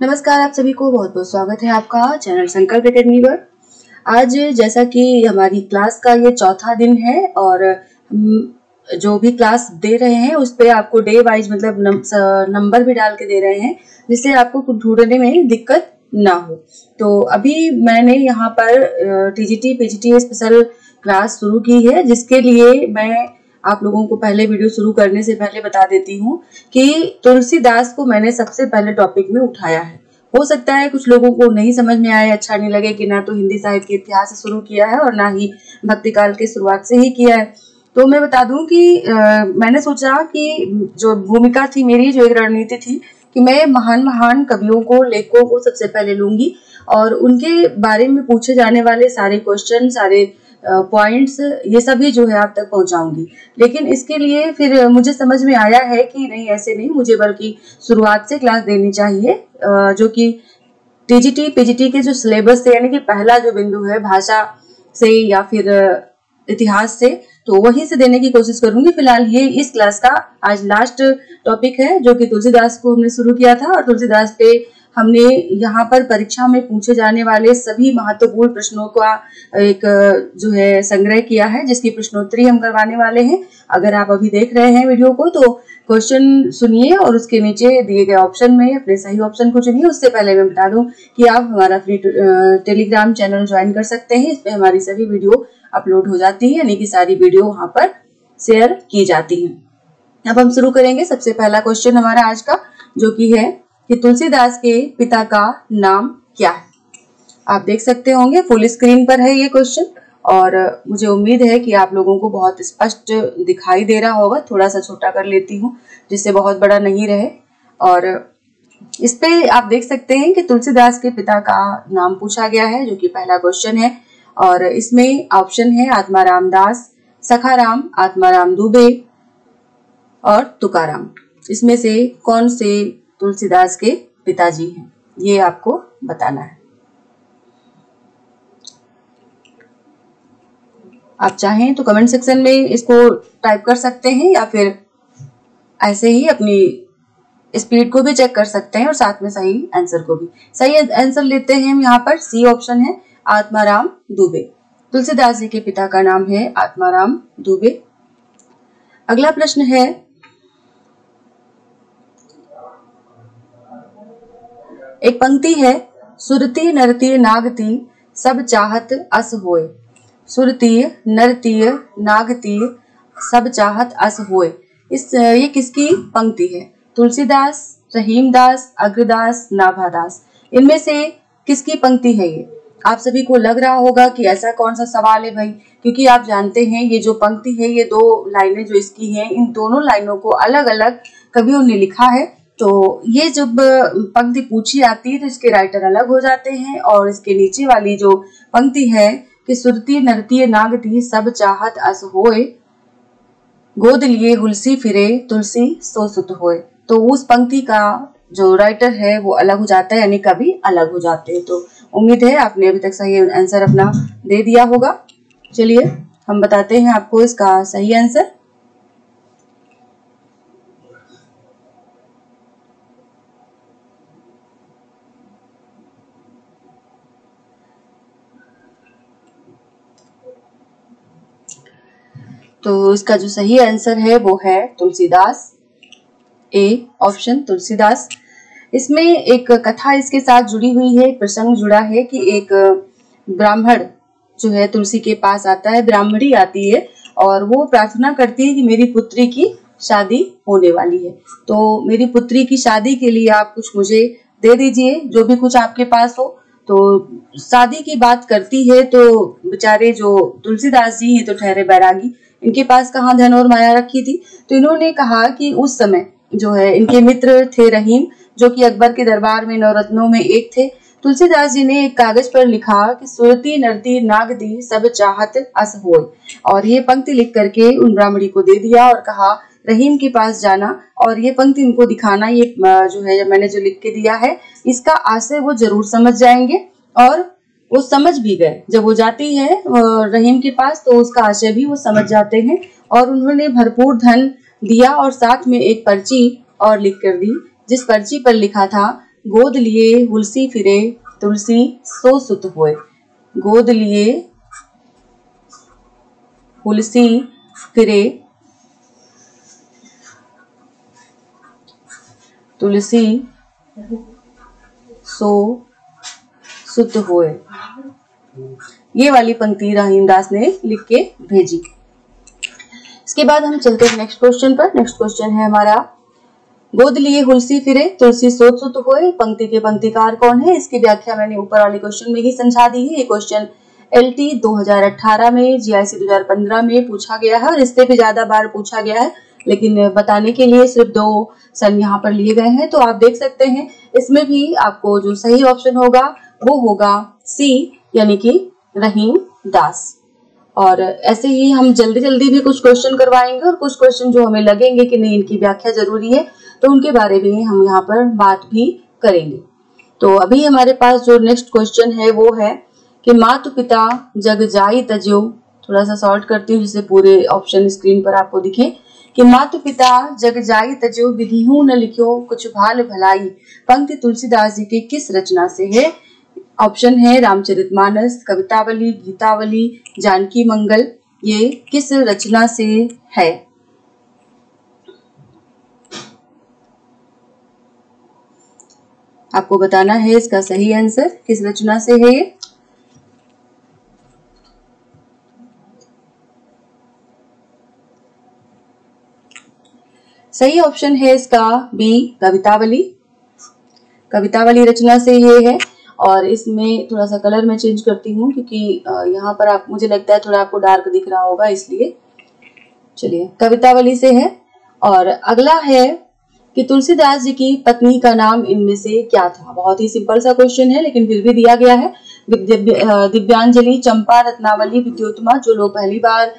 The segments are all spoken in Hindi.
नमस्कार, आप सभी को बहुत बहुत स्वागत है आपका चैनल संकल्प एकेडमी पर। आज जैसा कि हमारी क्लास का ये चौथा दिन है और हम जो भी क्लास दे रहे हैं उस पे आपको डे वाइज मतलब नंबर भी डाल के दे रहे हैं, जिससे आपको ढूंढने में दिक्कत ना हो। तो अभी मैंने यहाँ पर टीजीटी पीजीटी स्पेशल क्लास शुरू की है, जिसके लिए मैं आप लोगों को पहले वीडियो शुरू करने से पहले बता देती हूँ कि तुलसीदास को मैंने सबसे पहले टॉपिक में उठाया है। हो सकता है कुछ लोगों को नहीं समझ में आए, अच्छा नहीं लगे कि ना तो हिंदी साहित्य के इतिहास से शुरू किया है और ना ही भक्ति काल के शुरुआत से ही किया है। तो मैं बता दूं कि मैंने सोचा कि जो भूमिका थी मेरी, जो एक रणनीति थी कि मैं महान महान कवियों को, लेखकों को सबसे पहले लूंगी और उनके बारे में पूछे जाने वाले सारे क्वेश्चन, सारे पॉइंट्स, ये सभी जो है आप तक पहुंचाऊंगी। लेकिन इसके लिए फिर मुझे समझ में आया है कि नहीं, ऐसे नहीं, मुझे बल्कि शुरुआत से क्लास देनी चाहिए, जो कि टीजीटी पीजीटी के जो सिलेबस से, यानी कि पहला जो बिंदु है भाषा से या फिर इतिहास से, तो वहीं से देने की कोशिश करूंगी। फिलहाल ये इस क्लास का आज लास्ट टॉपिक है, जो कि तुलसीदास को हमने शुरू किया था और तुलसीदास पे हमने यहाँ पर परीक्षा में पूछे जाने वाले सभी महत्वपूर्ण प्रश्नों का एक जो है संग्रह किया है, जिसकी प्रश्नोत्तरी हम करवाने वाले हैं। अगर आप अभी देख रहे हैं वीडियो को तो क्वेश्चन सुनिए और उसके नीचे दिए गए ऑप्शन में अपने सही ऑप्शन को चुनिए। उससे पहले मैं बता दूं कि आप हमारा फ्री टेलीग्राम चैनल ज्वाइन कर सकते हैं। इस पे हमारी सभी वीडियो अपलोड हो जाती है, यानी कि सारी वीडियो वहां पर शेयर की जाती है। अब हम शुरू करेंगे। सबसे पहला क्वेश्चन हमारा आज का जो कि है कि तुलसीदास के पिता का नाम क्या है। आप देख सकते होंगे फुल स्क्रीन पर है ये क्वेश्चन और मुझे उम्मीद है कि आप लोगों को बहुत स्पष्ट दिखाई दे रहा होगा। थोड़ा सा छोटा कर लेती हूँ जिससे बहुत बड़ा नहीं रहे। और इस पे आप देख सकते हैं कि तुलसीदास के पिता का नाम पूछा गया है, जो कि पहला क्वेश्चन है। और इसमें ऑप्शन है आत्माराम दास, सखाराम, आत्माराम दुबे और तुकाराम। इसमें से कौन से तुलसीदास के पिताजी हैं, ये आपको बताना है। आप चाहें तो कमेंट सेक्शन में इसको टाइप कर सकते हैं या फिर ऐसे ही अपनी स्पीड को भी चेक कर सकते हैं और साथ में सही आंसर को भी। सही आंसर लेते हैं हम। यहाँ पर सी ऑप्शन है आत्माराम दुबे। तुलसीदास जी के पिता का नाम है आत्माराम दुबे। अगला प्रश्न है, एक पंक्ति है, सुरती नरती नागती सब चाहत अस होए। सुरती नरती नागती सब चाहत अस होए। ये किसकी पंक्ति है? तुलसीदास, रहीमदास, अग्रदास, नाभादास। इनमें से किसकी पंक्ति है ये? आप सभी को लग रहा होगा कि ऐसा कौन सा सवाल है भाई, क्योंकि आप जानते हैं ये जो पंक्ति है, ये दो लाइनें जो इसकी हैं, इन दोनों लाइनों को अलग अलग कवियों ने लिखा है। तो ये जब पंक्ति पूछी आती है तो इसके राइटर अलग हो जाते हैं और इसके नीचे वाली जो पंक्ति है कि सुरती नरती नागती सब चाहत अस होए, गोद लिए हुलसी फिरे तुलसी सो सुत होए, तो उस पंक्ति का जो राइटर है वो अलग हो जाता है, यानी कवि अलग हो जाते हैं। तो उम्मीद है आपने अभी तक सही आंसर अपना दे दिया होगा। चलिए हम बताते हैं आपको इसका सही आंसर। तो इसका जो सही आंसर है वो है तुलसीदास, ए ऑप्शन तुलसीदास। इसमें एक कथा इसके साथ जुड़ी हुई है, एक प्रसंग जुड़ा है कि एक ब्राह्मण जो है तुलसी के पास आता है, ब्राह्मणी आती है और वो प्रार्थना करती है कि मेरी पुत्री की शादी होने वाली है, तो मेरी पुत्री की शादी के लिए आप कुछ मुझे दे दीजिए, जो भी कुछ आपके पास हो। तो शादी की बात करती है तो बेचारे जो तुलसीदास जी हैं तो ठहरे बैरागी, इनके पास कहाँ धन और माया रखी थी। तो इन्होंने कहा कि उस समय जो है इनके मित्र थे रहीम, जो कि अकबर के दरबार में नवरत्नों में एक थे। तुलसीदास जी ने एक कागज पर लिखा कि सुरती नरती नागदी सब चाहत अस होए, और ये पंक्ति लिख करके उन ब्राह्मणी को दे दिया और कहा रहीम के पास जाना और ये पंक्ति उनको दिखाना। ये जो है मैंने जो लिख के दिया है इसका आशय वो जरूर समझ जाएंगे और वो समझ भी गए। जब वो जाती है रहीम के पास तो उसका आशय भी वो समझ जाते हैं और उन्होंने भरपूर धन दिया और साथ में एक पर्ची और लिख कर दी, जिस पर्ची पर लिखा था गोद लिए हुलसी फिरे तुलसी सो सुत होए। गोद लिए हुलसी फिरे तुलसी सो सुत होए। ये वाली पंक्ति रहीमदास ने लिख के भेजी। इसके बाद हम चलते हैं नेक्स्ट क्वेश्चन पर। नेक्स्ट क्वेश्चन है हमारा गोद लिए हुलसी फिरे तुलसी सो सुत होए। पंक्ति के पंक्तिकार कौन है, इसकी व्याख्या मैंने ऊपर वाले क्वेश्चन में ही समझा दी है। ये क्वेश्चन LT 2018 में, GIC 2015 में पूछा गया है और इससे भी ज्यादा बार पूछा गया है, लेकिन बताने के लिए सिर्फ 2 सन यहाँ पर लिए गए हैं। तो आप देख सकते हैं इसमें भी आपको जो सही ऑप्शन होगा वो होगा C, यानी कि रहीम दास। और ऐसे ही हम जल्दी जल्दी भी कुछ क्वेश्चन करवाएंगे और कुछ क्वेश्चन जो हमें लगेंगे कि नहीं इनकी व्याख्या जरूरी है तो उनके बारे में हम यहाँ पर बात भी करेंगे। तो अभी हमारे पास जो नेक्स्ट क्वेश्चन है वो है कि मातु पिता जग जाई तज्यो। थोड़ा सा सॉर्ट करती हूँ जिससे पूरे ऑप्शन स्क्रीन पर आपको दिखे कि मातु पिता जग जाई तज्यो विधिहूं न लिख्यो कुछ भाल भलाई। पंक्ति तुलसीदास जी की किस रचना से है? ऑप्शन है रामचरितमानस, कवितावली, गीतावली, जानकी मंगल। ये किस रचना से है? आपको बताना है इसका सही आंसर, किस रचना से है ये। सही ऑप्शन है इसका B, कवितावली। कवितावली रचना से ये है। और इसमें थोड़ा सा कलर मैं चेंज करती हूँ क्योंकि यहाँ पर आप मुझे लगता है थोड़ा आपको डार्क दिख रहा होगा, इसलिए चलिए कवितावली से है। और अगला है कि तुलसीदास जी की पत्नी का नाम इनमें से क्या था? बहुत ही सिंपल सा क्वेश्चन है लेकिन फिर भी दिया गया है। दिव्यांजलि, चंपा, रत्नावली, विद्योत्तमा। जो लोग पहली बार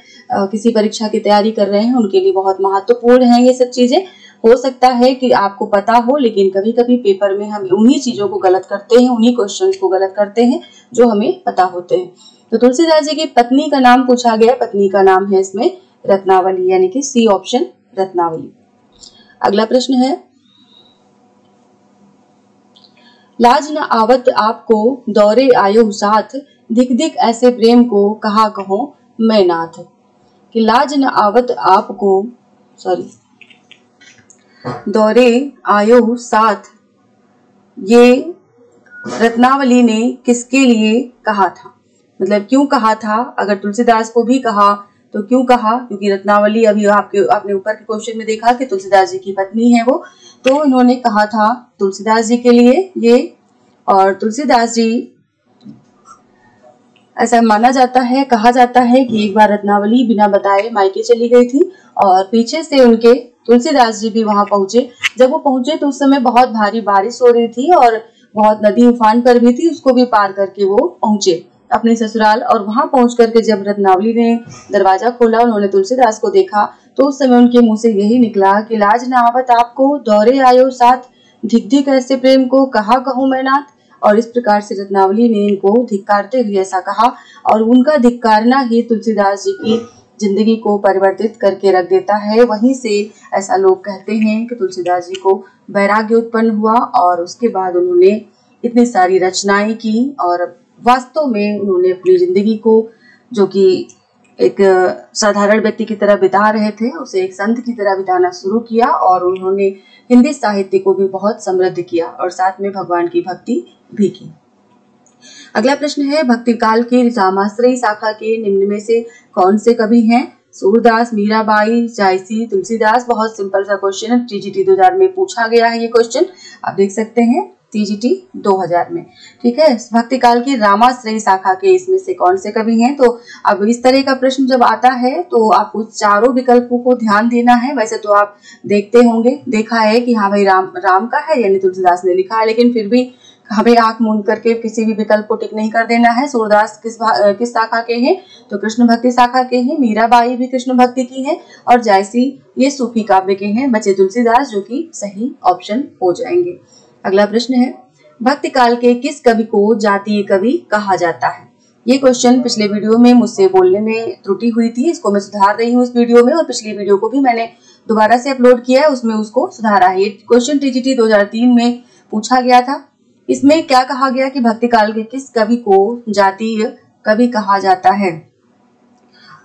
किसी परीक्षा की तैयारी कर रहे हैं उनके लिए बहुत महत्वपूर्ण है ये सब चीजें। हो सकता है कि आपको पता हो लेकिन कभी कभी पेपर में हम उन्हीं चीजों को गलत करते हैं, उन्हीं क्वेश्चंस को गलत करते हैं जो हमें पता होते हैं। तो तुलसीदास जी की पत्नी का नाम पूछा गया, पत्नी का नाम है इसमें रत्नावली, यानी कि C ऑप्शन रत्नावली। अगला प्रश्न है लाज न आवत आपको दौरे आयो साथ धिक धिक ऐसे प्रेम को कहा कहो मैं नाथ। कि लाज न आवत आपको दौरे आयो साथ, ये रत्नावली ने किसके लिए कहा था? मतलब क्यों कहा था? अगर तुलसीदास को भी कहा तो क्यों कहा? क्योंकि रत्नावली अभी आपने ऊपर के क्वेश्चन में देखा कि तुलसीदास जी की पत्नी है वो, तो इन्होंने कहा था तुलसीदास जी के लिए ये। और तुलसीदास जी, ऐसा माना जाता है, कहा जाता है कि एक बार रत्नावली बिना बताए मायके चली गई थी और पीछे से उनके तुलसीदास जी भी वहां पहुंचे। जब वो पहुंचे तो उस समय बहुत भारी बारिश हो रही थी और बहुत नदी उफान पर भी थी, उसको भी पार करके वो पहुंचे अपने ससुराल। और वहां पहुंच करके जब रत्नावली ने दरवाजा खोला, उन्होंने तुलसीदास को देखा तो उस समय उनके मुंह से यही निकला कि लाज न आवत आपको दौरे आयो साथ धिक धिक ऐसे प्रेम को कहा कहूं मैं नाथ। और इस प्रकार से रत्नावली ने इनको धिक्कारते हुए ऐसा कहा और उनका धिक्कारना ही तुलसीदास जी की जिंदगी को परिवर्तित करके रख देता है। वहीं से ऐसा लोग कहते हैं कि तुलसीदास जी को वैराग्य उत्पन्न हुआ और उसके बाद उन्होंने इतनी सारी रचनाएं की और वास्तव में उन्होंने अपनी जिंदगी को, जो कि एक साधारण व्यक्ति की तरह बिता रहे थे, उसे एक संत की तरह बिताना शुरू किया और उन्होंने हिंदी साहित्य को भी बहुत समृद्ध किया और साथ में भगवान की भक्ति भी की। अगला प्रश्न है भक्ति काल की रामाश्रयी शाखा के निम्न में से कौन से कवि हैं? सूरदास, मीराबाई, जायसी, तुलसीदास। बहुत सिंपल सा क्वेश्चन है, TGT 2000 में पूछा गया है ये क्वेश्चन, आप देख सकते हैं TGT 2000 में। ठीक है, भक्ति काल की रामाश्रयी शाखा के इसमें से कौन से कवि हैं? तो अब इस तरह का प्रश्न जब आता है तो आपको चारों विकल्पों को ध्यान देना है। वैसे तो आप देखते होंगे, देखा है कि हाँ भाई राम का है यानी तुलसीदास ने लिखा है, लेकिन फिर भी हमें आंख मूंद करके किसी भी विकल्प को टिक नहीं कर देना है। सूरदास किस शाखा के हैं? तो कृष्ण भक्ति शाखा के हैं। मीराबाई भी कृष्ण भक्ति की हैं और जायसी ये सूफी काव्य के हैं। बचे तुलसीदास, जो कि सही ऑप्शन हो जाएंगे। अगला प्रश्न है भक्ति काल के किस कवि को जातीय कवि कहा जाता है? ये क्वेश्चन पिछले वीडियो में मुझसे बोलने में त्रुटि हुई थी, इसको मैं सुधार रही हूँ इस वीडियो में, और पिछली वीडियो को भी मैंने दोबारा से अपलोड किया है, उसमें उसको सुधारा है। ये क्वेश्चन टीजीटी 2003 में पूछा गया था। इसमें क्या कहा गया कि भक्ति काल के किस कवि को जातीय कवि कहा जाता है?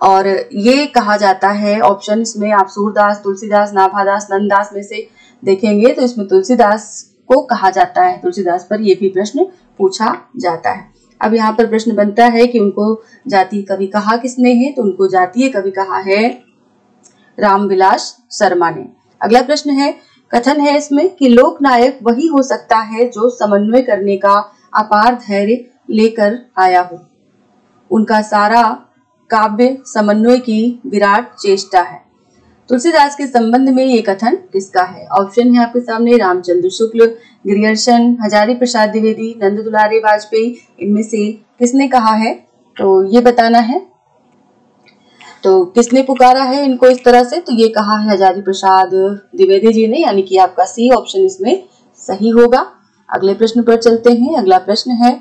और ये कहा जाता है, ऑप्शन इसमें आप सूरदास, तुलसीदास, नाभादास, नंददास में से देखेंगे तो इसमें तुलसीदास को कहा जाता है। तुलसीदास पर यह भी प्रश्न पूछा जाता है। अब यहाँ पर प्रश्न बनता है कि उनको जातीय कवि कहा किसने है? तो उनको जातीय कवि कहा है रामविलास शर्मा ने। अगला प्रश्न है, कथन है इसमें कि लोकनायक वही हो सकता है जो समन्वय करने का अपार धैर्य लेकर आया हो। उनका सारा काव्य समन्वय की विराट चेष्टा है। तुलसीदास के संबंध में ये कथन किसका है? ऑप्शन है आपके सामने, रामचंद्र शुक्ल, गिरियर्शन, हजारी प्रसाद द्विवेदी, नंद दुलारे वाजपेयी, इनमें से किसने कहा है? तो ये बताना है। तो किसने पुकारा है इनको इस तरह से? तो ये कहा है हजारी प्रसाद द्विवेदी जी ने, यानी कि आपका सी ऑप्शन इसमें सही होगा। अगले प्रश्न पर चलते हैं। अगला प्रश्न है,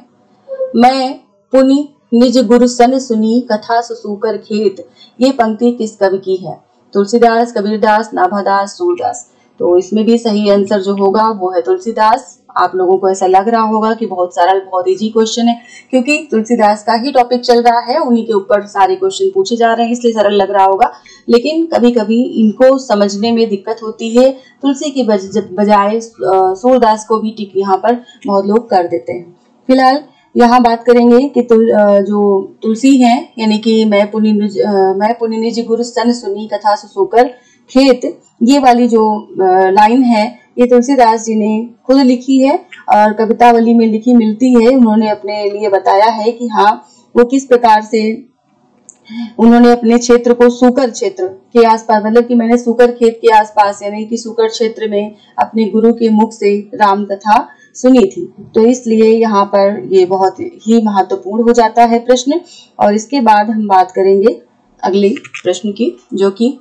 मैं पुनि निज गुरु सन सुनी कथा सुसूकर खेत, ये पंक्ति किस कवि की है? तुलसीदास, कबीरदास, नाभादास, सूरदास। तो इसमें भी सही आंसर जो होगा वो है तुलसीदास। आप लोगों को ऐसा लग रहा होगा कि बहुत सरल, बहुत इजी क्वेश्चन है, क्योंकि तुलसीदास का ही टॉपिक चल रहा है, उन्हीं के ऊपर सारे क्वेश्चन पूछे जा रहे हैं, इसलिए सरल लग रहा होगा। लेकिन कभी कभी इनको समझने में दिक्कत होती है। तुलसी की बजाय सूरदास को भी टिक यहाँ पर बहुत लोग कर देते हैं। फिलहाल यहाँ बात करेंगे कि जो तुलसी है, यानी कि मैं पुनि निज गुरु सन सुनी कथा सुसूकर खेत, ये वाली जो लाइन है ये तुलसीदास जी ने खुद लिखी है और कवितावली में लिखी मिलती है। उन्होंने अपने लिए बताया है कि हाँ, वो किस प्रकार से उन्होंने अपने क्षेत्र को सूकर क्षेत्र के आसपास, मतलब कि मैंने सूकर खेत के आसपास यानी कि सूकर क्षेत्र में अपने गुरु के मुख से राम कथा सुनी थी। तो इसलिए यहाँ पर ये बहुत ही महत्वपूर्ण हो जाता है प्रश्न। और इसके बाद हम बात करेंगे अगले प्रश्न की, जो कि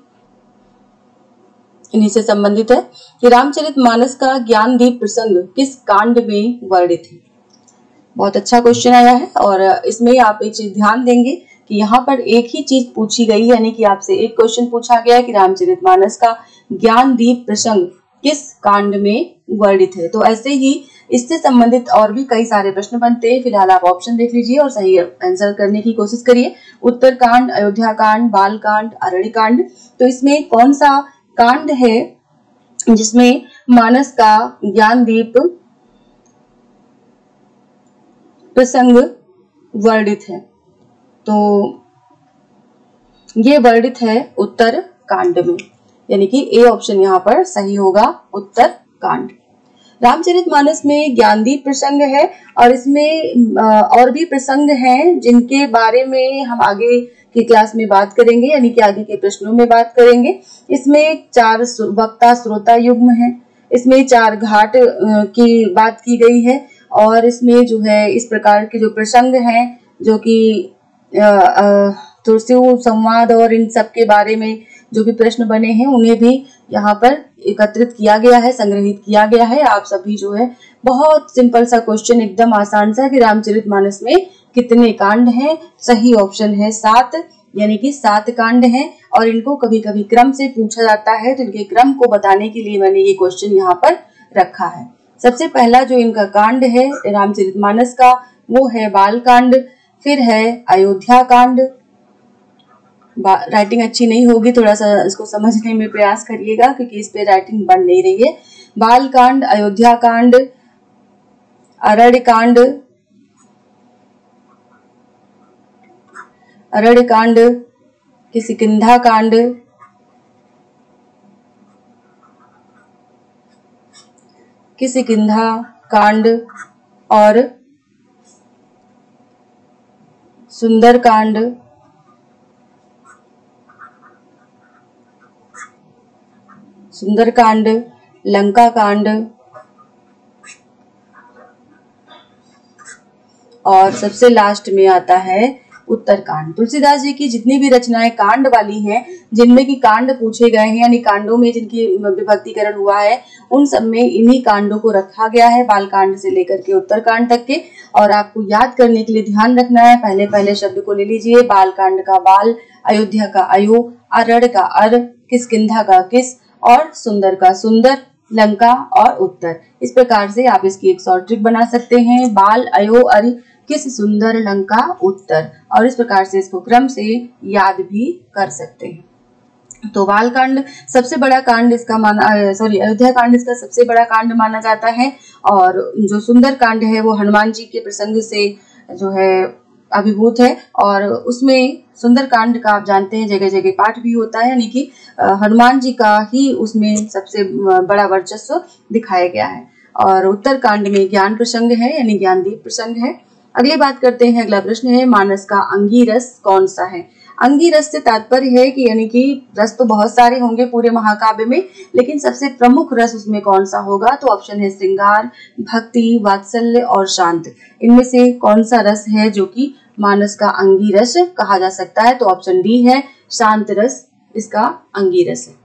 इन्हीं से संबंधित है कि रामचरितमानस का ज्ञानदीप प्रसंग किस कांड में वर्णित है? बहुत अच्छा क्वेश्चन आया है, और इसमें आप एक चीज ध्यान देंगे कि यहाँ पर एक ही चीज पूछी गई, यानी कि आपसे एक क्वेश्चन पूछा गया कि रामचरितमानस का ज्ञानदीप प्रसंग किस कांड में वर्णित है। तो ऐसे ही इससे संबंधित और भी कई सारे प्रश्न बनते हैं। फिलहाल आप ऑप्शन देख लीजिए और सही आंसर करने की कोशिश करिए। उत्तरकांड, अयोध्या कांड, बाल कांड, अरण्य कांड। तो इसमें कौन सा कांड है जिसमें मानस का ज्ञानदीप प्रसंग वर्णित है? तो ये वर्णित है उत्तर कांड में, यानी कि ए ऑप्शन यहाँ पर सही होगा, उत्तर कांड। रामचरितमानस में ज्ञानदीप प्रसंग है, और इसमें और भी प्रसंग हैं जिनके बारे में हम आगे की क्लास में बात करेंगे, यानी कि आगे के प्रश्नों में बात करेंगे। इसमें 4 वक्ता श्रोता युग्म है, इसमें 4 घाट की बात की गई है, और इसमें जो है इस प्रकार के जो प्रसंग हैं, जो कि तुलसी संवाद और इन सब के बारे में जो भी प्रश्न बने हैं उन्हें भी यहाँ पर एकत्रित किया गया है, संग्रहित किया गया है। आप सभी जो है, बहुत सिंपल सा क्वेश्चन, एकदम आसान सा, कि रामचरितमानस में कितने कांड हैं? सही ऑप्शन है 7, यानी कि 7 कांड हैं, और इनको कभी कभी क्रम से पूछा जाता है, तो इनके क्रम को बताने के लिए मैंने ये क्वेश्चन यहाँ पर रखा है। सबसे पहला जो इनका कांड है रामचरितमानस का, वो है बाल कांड, फिर है अयोध्या कांड। राइटिंग अच्छी नहीं होगी, थोड़ा सा इसको समझने में प्रयास करिएगा, क्योंकि इस पे राइटिंग बन नहीं रही है। बाल कांड, अयोध्या कांड, अरण्य कांड, किष्किंधा कांड, और सुंदर कांड, लंका कांड, और सबसे लास्ट में आता है उत्तरकांड। तुलसीदास जी की जितनी भी रचनाएं कांड वाली हैं, जिनमें की कांड पूछे गए हैं यानी कांडों में जिनकी विभक्तिकरण हुआ है, उन सब में इन्हीं कांडों को रखा गया है, बाल कांड से लेकर के उत्तरकांड तक के। और आपको याद करने के लिए ध्यान रखना है, पहले पहले शब्द को ले लीजिए। बाल कांड का बाल, अयोध्या का अयो, अरड़ का अर, किष्किंधा का किस और सुंदर का सुंदर, लंका और उत्तर। इस प्रकार से आप इसकी एक शॉर्ट ट्रिक बना सकते हैं, बाल, अयो, अरि, किस, सुंदर, लंका, उत्तर। और इस प्रकार से इसको क्रम से याद भी कर सकते हैं। तो बाल कांड सबसे बड़ा कांड इसका अयोध्या कांड इसका सबसे बड़ा कांड माना जाता है। और जो सुंदर कांड है वो हनुमान जी के प्रसंग से जो है अभिभूत है। और उसमें सुंदर कांड का आप जानते हैं जगह जगह पाठ भी होता है, यानी कि हनुमान जी का ही उसमें सबसे बड़ा वर्चस्व दिखाया गया है। और उत्तर कांड में ज्ञान प्रसंग है, यानी ज्ञानदीप प्रसंग है। अगली बात करते हैं, अगला प्रश्न है, मानस का अंगी रस कौन सा है? अंगी रस से तात्पर्य है कि यानी कि रस तो बहुत सारे होंगे पूरे महाकाव्य में, लेकिन सबसे प्रमुख रस उसमें कौन सा होगा? तो ऑप्शन है श्रृंगार, भक्ति, वात्सल्य और शांत। इनमें से कौन सा रस है जो कि मानस का अंगी रस कहा जा सकता है? तो ऑप्शन डी है, शांत रस इसका अंगी रस है।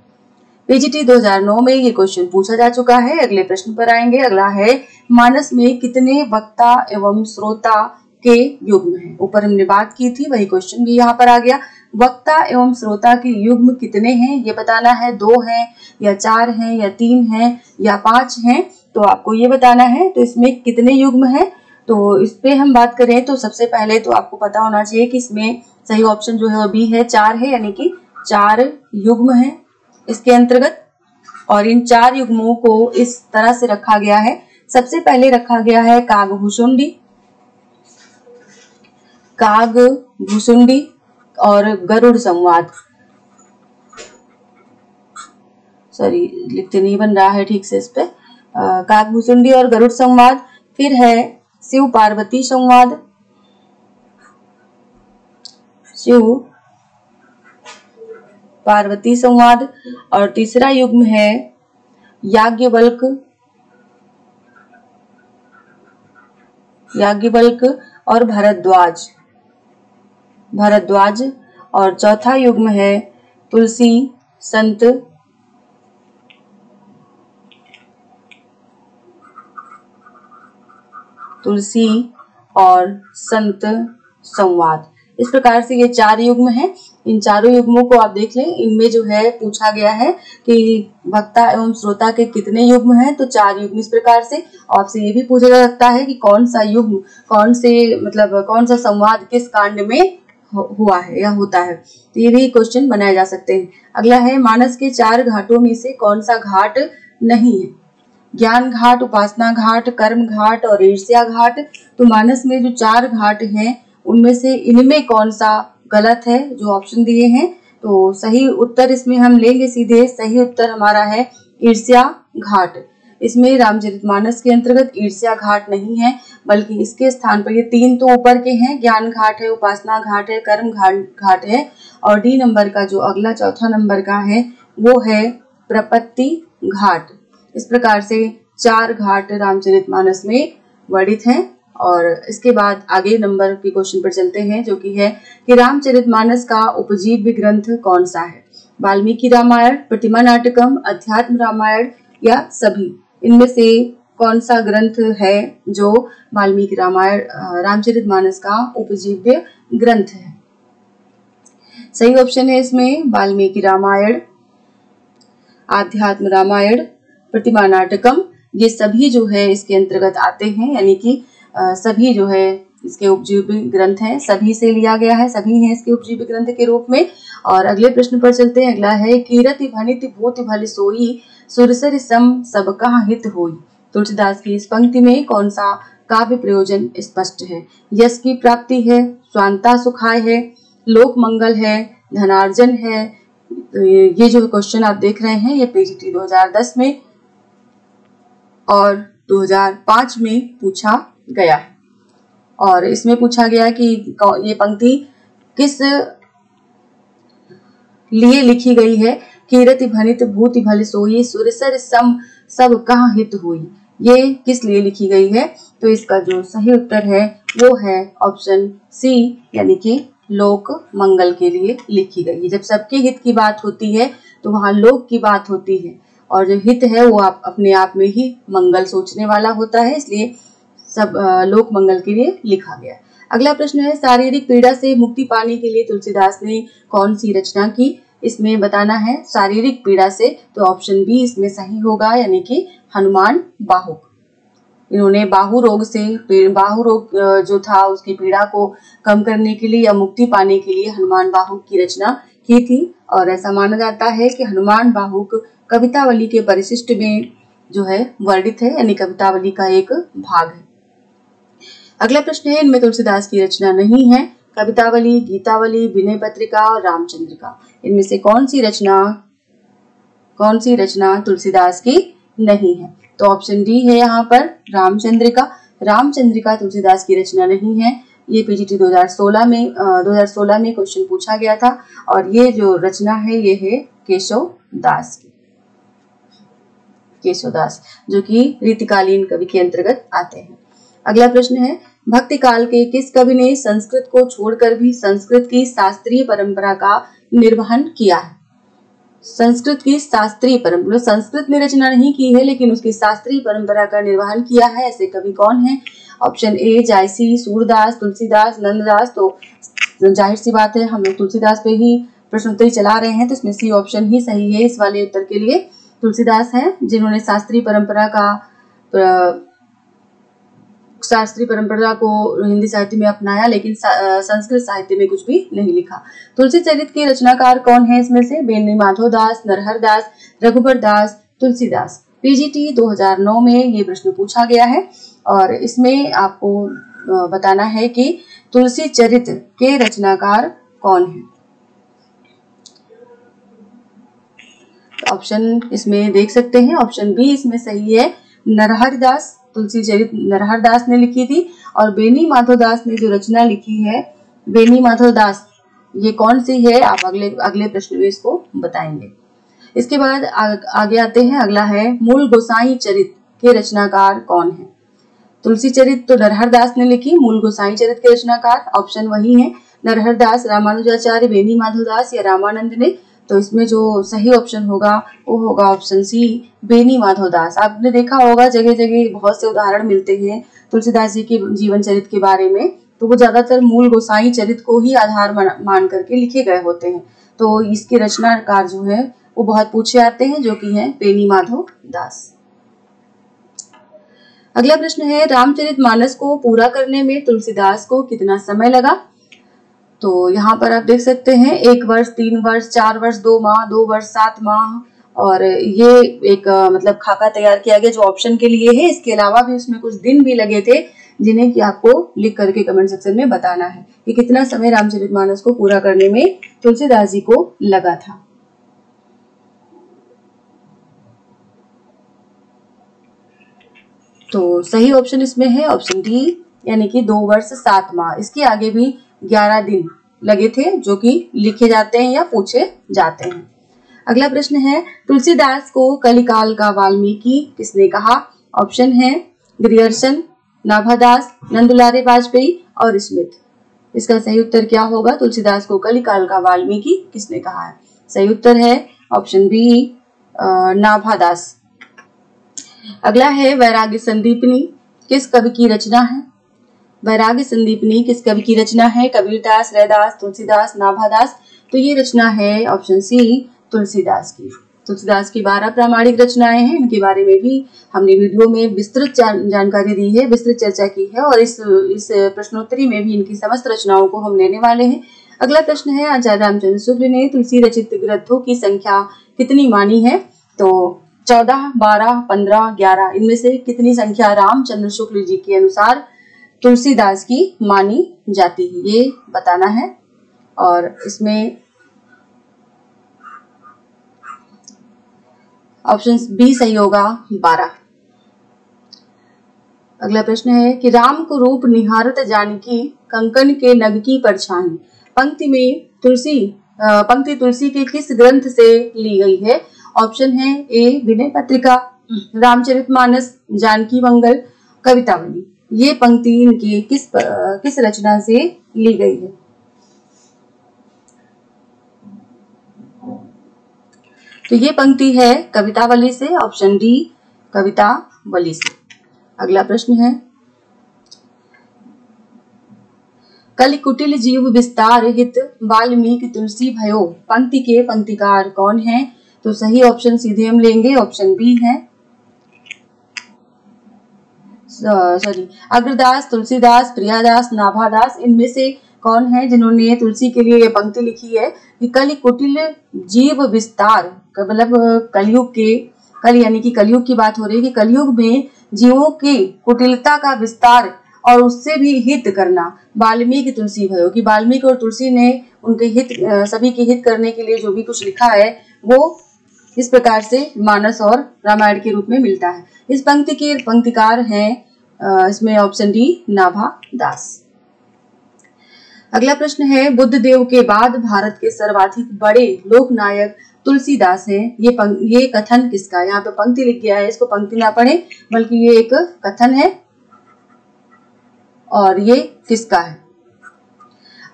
पीजीटी 2009 में ये क्वेश्चन पूछा जा चुका है। अगले प्रश्न पर आएंगे। अगला है, मानस में कितने वक्ता एवं श्रोता के युग्म हैं? ऊपर हमने बात की थी, वही क्वेश्चन भी यहाँ पर आ गया। वक्ता एवं श्रोता के युग्म कितने हैं ये बताना है, 2 हैं या 4 हैं या 3 हैं या 5 हैं, तो आपको ये बताना है। तो इसमें कितने युग्म हैं, तो इस पे हम बात करें तो सबसे पहले तो आपको पता होना चाहिए कि इसमें सही ऑप्शन जो है वो बी है, 4 है, यानी कि 4 युग्म हैं इसके अंतर्गत। और इन 4 युग्मों को इस तरह से रखा गया है। सबसे पहले रखा गया है कागभूषुंडी, कागभूषुंडी और गरुड़ संवाद। सॉरी, लिखते नहीं बन रहा है ठीक से इस पे। कागभूषुंडी और गरुड़ संवाद। फिर है शिव पार्वती संवाद, शिव पार्वती संवाद। और तीसरा युग्म है याज्ञवल्क और भरद्वाज। और चौथा युग्म है तुलसी, संत, तुलसी और संत संवाद। इस प्रकार से ये 4 युग्म हैं। इन चारों युग्मों को आप देख लें। इनमें जो है पूछा गया है कि वक्ता एवं श्रोता के कितने युग्म हैं, तो 4 युग्म। इस प्रकार से आपसे ये भी पूछा जा सकता है कि कौन सा युग्म, कौन सा संवाद किस कांड में हुआ है या होता है, तो ये भी क्वेश्चन बनाए जा सकते हैं। अगला है, मानस के 4 घाटों में से कौन सा घाट नहीं है? ज्ञान घाट, उपासना घाट, कर्म घाट और ईर्ष्या घाट। तो मानस में जो 4 घाट हैं उनमें से इनमें कौन सा गलत है, जो ऑप्शन दिए हैं? तो सही उत्तर इसमें हम लेंगे सीधे। सही उत्तर हमारा है ईर्ष्या घाट। इसमें रामचरितमानस के अंतर्गत ईर्ष्या घाट नहीं है, बल्कि इसके स्थान पर ये 3 तो ऊपर के हैं, ज्ञान घाट है, उपासना घाट है, कर्म घाट है। और डी नंबर का जो अगला चौथा नंबर का है वो है प्रपत्ति घाट। इस प्रकार से 4 घाट रामचरितमानस में वर्णित हैं। और इसके बाद आगे नंबर के क्वेश्चन पर चलते हैं, जो कि है कि रामचरितमानस का उपजीव्य ग्रंथ कौन सा है? वाल्मीकि रामायण, प्रतिमा नाटकम, अध्यात्म रामायण या सभी? इनमें से कौन सा ग्रंथ है जो वाल्मीकि रामायण रामचरितमानस का उपजीव्य ग्रंथ है? सही ऑप्शन है इसमें वाल्मीकि रामायण, आध्यात्म रामायण, प्रतिमा नाटकम। ये सभी जो है इसके अंतर्गत आते हैं, यानी कि सभी जो है इसके उपजीव्य ग्रंथ हैं, सभी से लिया गया है, सभी हैं इसके उपजीव्य ग्रंथ के रूप में। और अगले प्रश्न पर चलते हैं। अगला है, कीरति भनित भूति भल सोई, सुरसर सम सब कहा हित होई। तुलसीदास की इस पंक्ति में कौन सा काव्य प्रयोजन स्पष्ट है? यश की प्राप्ति है, स्वांता सुखाय है, लोक मंगल है, धनार्जन है। ये जो क्वेश्चन आप देख रहे हैं ये पीजीटी 2010 में और 2005 में पूछा गया है। और इसमें पूछा गया कि ये पंक्ति किस लिए लिखी गई है? कीरति भनित भूति भल सोई, सुरसर सम सब कहा हित हुई। ये किस लिए लिखी गई है? तो इसका जो सही उत्तर है वो है ऑप्शन सी, यानी कि लोक मंगल के लिए लिखी गई है। जब सबके हित की बात होती है तो वहां लोक की बात होती है, और जो हित है वो आप अपने आप में ही मंगल सोचने वाला होता है, इसलिए सब लोक मंगल के लिए लिखा गया। अगला प्रश्न है, शारीरिक पीड़ा से मुक्ति पाने के लिए तुलसीदास ने कौन सी रचना की? इसमें बताना है शारीरिक पीड़ा से, तो ऑप्शन बी इसमें सही होगा, यानी कि हनुमान बाहुक। इन्होंने बाहु रोग जो था उसकी पीड़ा को कम करने के लिए या मुक्ति पाने के लिए हनुमान बाहुक की रचना की थी, और ऐसा माना जाता है कि हनुमान बाहुक कवितावली के परिशिष्ट में जो है वर्णित है, यानी कवितावली का एक भाग है। अगला प्रश्न है, इनमें तुलसीदास की रचना नहीं है। कवितावली, गीतावली, विनय पत्रिका और रामचंद्रिका, इनमें से कौन सी रचना तुलसीदास की नहीं है? तो ऑप्शन डी है यहाँ पर रामचंद्रिका। रामचंद्रिका तुलसीदास की रचना नहीं है। ये पीजीटी 2016 में क्वेश्चन पूछा गया था, और ये जो रचना है ये है केशवदास की, केशवदास, जो कि रीतिकालीन कवि के अंतर्गत आते हैं। अगला प्रश्न है, भक्ति काल के किस कवि ने संस्कृत को छोड़कर भी संस्कृत की शास्त्रीय परंपरा का निर्वहन किया है? संस्कृत की शास्त्रीय परंपरा, संस्कृत में रचना नहीं की है लेकिन उसकी शास्त्रीय परंपरा का निर्वहन किया है, ऐसे कवि कौन है? ऑप्शन ए जायसी, सूरदास, तुलसीदास, नंददास। तो जाहिर सी बात है हम लोग तुलसीदास पे ही प्रश्नोत्तरी चला रहे हैं, तो इसमें सी ऑप्शन ही सही है। इस वाले उत्तर के लिए तुलसीदास हैं जिन्होंने शास्त्रीय परंपरा को हिंदी साहित्य में अपनाया, लेकिन संस्कृत साहित्य में कुछ भी नहीं लिखा। तुलसी चरित के रचनाकार कौन है? इसमें से बेनी माधवदास, नरहर दास, रघुबर दास, तुलसीदास। पीजीटी 2009 में ये प्रश्न पूछा गया है, और इसमें आपको बताना है कि तुलसी चरित के रचनाकार कौन है। ऑप्शन इसमें देख सकते हैं, ऑप्शन बी इसमें सही है, नरहर दास। तुलसी चरित नरहर दास ने लिखी थी, और बेनी माधवदास ने जो रचना लिखी है, बेनी माधवदास, ये कौन सी है आप अगले प्रश्न में इसको बताएंगे। इसके बाद आगे आते हैं, अगला है मूल गोसाई चरित के रचनाकार कौन है? तुलसी चरित तो नरहर दास ने लिखी, मूल गोसाई चरित के रचनाकार ऑप्शन वही है, नरहर दास, रामानुजाचार्य, बेनी माधवदास या रामानंद ने। तो इसमें जो सही ऑप्शन होगा वो होगा ऑप्शन सी, बेनी माधवदास। आपने देखा होगा जगह जगह बहुत से उदाहरण मिलते हैं तुलसीदास जी के जीवन चरित के बारे में, तो वो ज्यादातर मूल गोसाई चरित को ही आधार मान करके लिखे गए होते हैं। तो इसके रचनाकार जो है वो बहुत पूछे आते हैं, जो कि है बेनी माधवदास। अगला प्रश्न है, रामचरितमानस को पूरा करने में तुलसीदास को कितना समय लगा? तो यहाँ पर आप देख सकते हैं 1 वर्ष, 3 वर्ष, 4 वर्ष, 2 माह, 2 वर्ष, 7 माह, और ये एक मतलब खाका तैयार किया गया जो ऑप्शन के लिए है। इसके अलावा भी उसमें कुछ दिन भी लगे थे, जिन्हें कि आपको लिख करके कमेंट सेक्शन में बताना है कि कितना समय रामचरितमानस को पूरा करने में तुलसीदास जी को लगा था। तो सही ऑप्शन इसमें है ऑप्शन डी, यानी कि 2 वर्ष 7 माह। इसके आगे भी 11 दिन लगे थे, जो कि लिखे जाते हैं या पूछे जाते हैं। अगला प्रश्न है, तुलसीदास को कलिकाल का वाल्मीकि किसने कहा? ऑप्शन है ग्रियर्सन, नाभादास, नंदुलारे वाजपेयी और स्मिथ। इसका सही उत्तर क्या होगा? तुलसीदास को कलिकाल का वाल्मीकि किसने कहा है? सही उत्तर है ऑप्शन बी, नाभादास। अगला है, वैराग्य संदीपनी किस कवि की रचना है? वैराग्य संदीपनी किस कवि की रचना है? कबीरदास, रैदास, तुलसीदास, नाभादास। तो ये रचना है ऑप्शन सी, तुलसीदास की। तुलसीदास की 12 प्रामाणिक रचनाएं हैं, इनके बारे में भी हमने वीडियो में विस्तृत जानकारी दी है, विस्तृत चर्चा की है, और इस प्रश्नोत्तरी में भी इनकी समस्त रचनाओं को हम लेने वाले हैं। अगला प्रश्न है, आचार्य रामचंद्र शुक्ल ने तुलसी रचित ग्रंथों की संख्या कितनी मानी है? तो 14, 12, 15, 11, इनमें से कितनी संख्या रामचंद्र शुक्ल जी के अनुसार तुलसीदास की मानी जाती है, ये बताना है। और इसमें ऑप्शन बी सही होगा, 12। अगला प्रश्न है कि राम को रूप निहारत जानकी कंकन के नग की परछाई, पंक्ति तुलसी के किस ग्रंथ से ली गई है? ऑप्शन है ए विनय पत्रिका, रामचरितमानस, जानकी मंगल, कवितावली, ये पंक्ति इनकी किस रचना से ली गई है? तो ये पंक्ति है कवितावली से, ऑप्शन डी कवितावली से। अगला प्रश्न है, कलि कुटिल जीव विस्तार हित वाल्मीकि तुलसी भयो, पंक्ति के पंक्तिकार कौन है? तो सही ऑप्शन सीधे हम लेंगे, ऑप्शन बी है, सॉरी, अग्रदास, तुलसीदास, प्रियादास, नाभादास, इनमें से कौन है जिन्होंने तुलसी के लिए ये पंक्ति लिखी है कि कलि कुटिल जीव विस्तार, मतलब कलयुग के, कल यानी कि कलयुग की बात हो रही है कि कलयुग में जीवों की कुटिलता का विस्तार और उससे भी हित करना, वाल्मीकि तुलसी भयो, कि वाल्मीकि और तुलसी ने उनके हित, सभी के हित करने के लिए जो भी कुछ लिखा है वो इस प्रकार से मानस और रामायण के रूप में मिलता है। इस पंक्ति के पंक्तिकार हैं इसमें ऑप्शन डी नाभादास। अगला प्रश्न है, बुद्ध देव के बाद भारत के सर्वाधिक बड़े लोकनायक तुलसीदास हैं, ये कथन किसका है? यहाँ पे पंक्ति लिख गया है, इसको पंक्ति ना पढ़े बल्कि ये एक कथन है और ये किसका है?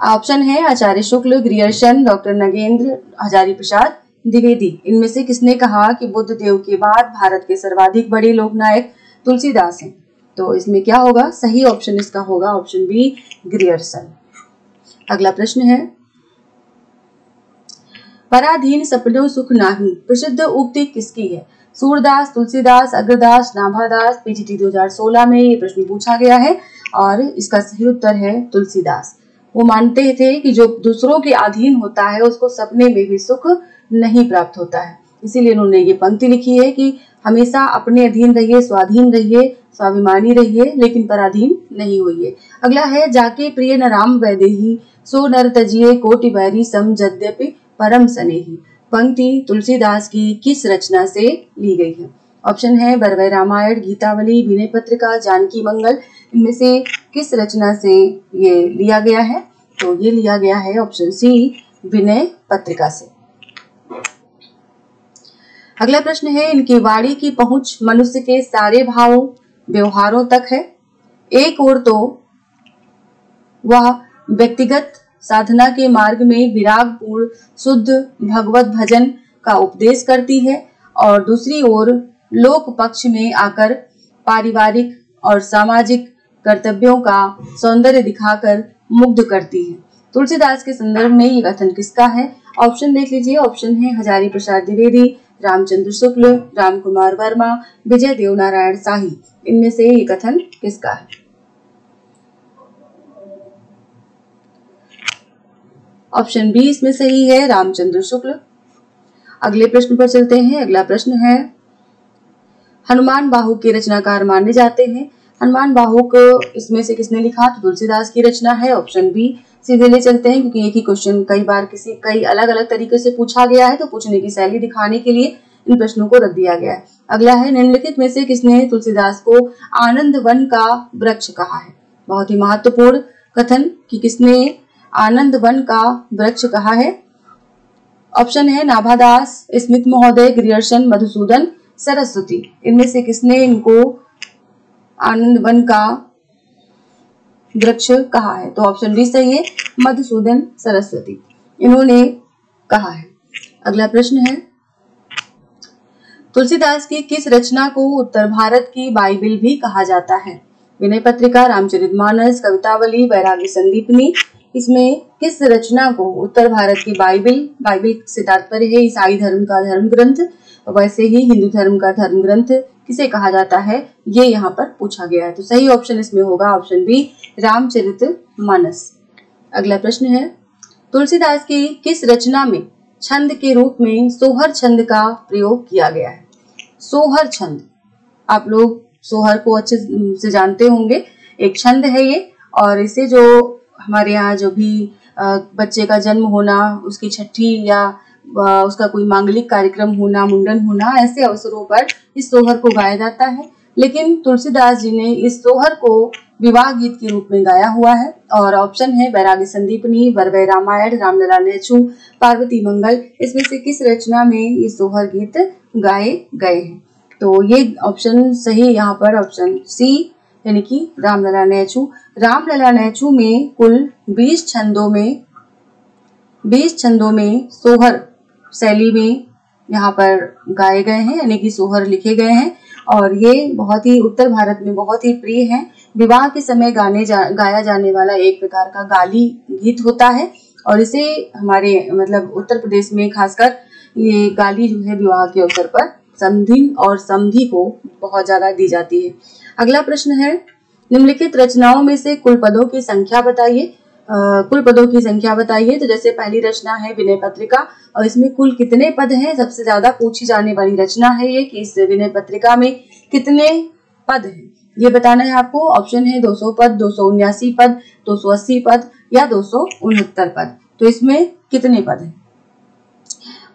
ऑप्शन है आचार्य शुक्ल, ग्रियर्सन, डॉक्टर नगेंद्र, हजारी प्रसाद द्विवेदी, इनमें से किसने कहा कि बुद्ध देव के बाद भारत के सर्वाधिक बड़े लोकनायक तुलसीदास हैं? तो इसमें क्या होगा? सही ऑप्शन इसका होगा ऑप्शन बी ग्रियर्सन। अगला प्रश्न है, पराधीन सपनों सुख नाही, प्रसिद्ध उक्ति किसकी है? सूरदास, तुलसीदास, अग्रदास, नाभादास, पीजीटी 2016 में ये प्रश्न पूछा गया है और इसका सही उत्तर है तुलसीदास। वो मानते थे कि जो दूसरों के अधीन होता है उसको सपने में भी सुख नहीं प्राप्त होता है, इसीलिए उन्होंने ये पंक्ति लिखी है कि हमेशा अपने अधीन रहिए, स्वाधीन रहिए, स्वाभिमानी रहिए, लेकिन पराधीन नहीं होइए। अगला है, जाके प्रिय न राम वैदेही, सो नर तजिए कोटि बैरी सम यद्यपि परम सनेही, पंक्ति तुलसीदास की किस रचना से ली गई है? ऑप्शन है बरवै रामायण, गीतावली, विनय पत्रिका, जानकी मंगल, इनमें से किस रचना से ये लिया गया है? तो ये लिया गया है ऑप्शन सी विनय पत्रिका से। अगला प्रश्न है, इनकी वाणी की पहुंच मनुष्य के सारे भावों व्यवहारों तक है। एक ओर तो वह व्यक्तिगत साधना के मार्ग में विराग पूर्ण शुद्ध भगवत भजन का उपदेश करती है और दूसरी ओर लोक पक्ष में आकर पारिवारिक और सामाजिक कर्तव्यों का सौंदर्य दिखाकर मुग्ध करती है। तुलसीदास के संदर्भ में ये कथन किसका है? ऑप्शन देख लीजिए, ऑप्शन है हजारी प्रसाद द्विवेदी, रामचंद्र शुक्ल, राम कुमार वर्मा, विजय देव नारायण शाही, इनमें से ये कथन किसका है? ऑप्शन बी इसमें सही है, रामचंद्र शुक्ल। अगले प्रश्न पर चलते हैं। अगला प्रश्न है, हनुमान बाहु के रचनाकार माने जाते हैं। हनुमान बाहु को इसमें से किसने लिखा? तो तुलसीदास की रचना है, ऑप्शन बी। सीधे ले चलते हैं क्योंकि एक ही क्वेश्चन कई अलग अलग तरीके से पूछा गया है, तो पूछने की शैली दिखाने के लिए इन प्रश्नों को रख दिया गया है। अगला है, निम्नलिखित में से किसने तुलसीदास को आनंद वन का वृक्ष कहा है? बहुत ही महत्वपूर्ण कथन कि किसने आनंद वन का वृक्ष कहा है। ऑप्शन है नाभादास, स्मिथ महोदय, ग्रियर्सन, मधुसूदन सरस्वती, इनमें से किसने इनको आनंद वन का वृक्ष कहा है? तो ऑप्शन बी सही है, मधुसूदन सरस्वती, इन्होंने कहा है। अगला प्रश्न है, तुलसीदास की किस रचना को उत्तर भारत की बाइबिल भी कहा जाता है? विनय पत्रिका, रामचरितमानस, कवितावली, वैराग्य संदीपनी, इसमें किस रचना को उत्तर भारत की बाइबिल से तात्पर्य है ईसाई धर्म का धर्म ग्रंथ, वैसे ही हिंदू धर्म का धर्म ग्रंथ किसे कहा जाता है, ये यहाँ पर पूछा गया है। तो सही ऑप्शन इसमें होगा ऑप्शन बी, रामचरितमानस। अगला प्रश्न है, तुलसीदास की किस रचना में छंद के रूप में सोहर छंद का प्रयोग किया गया है? सोहर छंद, आप लोग सोहर को अच्छे से जानते होंगे, एक छंद है ये, और इसे जो हमारे यहाँ जो भी बच्चे का जन्म होना, उसकी छठी या उसका कोई मांगलिक कार्यक्रम होना, मुंडन होना, ऐसे अवसरों पर इस सोहर को गाया जाता है। लेकिन तुलसीदास जी ने इस सोहर को विवाह गीत के रूप में गाया हुआ है और ऑप्शन है वैराग्य संदीपनी, बरवै रामायण, रामलला नेछु, पार्वती मंगल, इसमें से किस रचना में ये सोहर गीत गाए गए हैं? तो ये ऑप्शन सही यहाँ पर ऑप्शन सी यानी कि रामलला नेचू। रामलला नेचू में कुल 20 छंदों में सोहर शैली में यहाँ पर गाए गए हैं यानी कि सोहर लिखे गए हैं और ये बहुत ही उत्तर भारत में बहुत ही प्रिय है। विवाह के समय गाया जाने वाला एक प्रकार का गाली गीत होता है और इसे हमारे मतलब उत्तर प्रदेश में खासकर ये गाली जो है विवाह के अवसर पर समधिन और समधी को बहुत ज्यादा दी जाती है। अगला प्रश्न है, निम्नलिखित रचनाओं में से कुल पदों की संख्या बताइए। कुल पदों की संख्या बताइए। तो जैसे पहली रचना है विनय पत्रिका और इसमें कुल कितने पद हैं, सबसे ज्यादा पूछी जाने वाली रचना है ये कि इस विनय पत्रिका में कितने पद हैं, ये बताना है आपको। ऑप्शन है 200 पद, 279 पद, 280 पद या 269 पद। तो इसमें कितने पद हैं?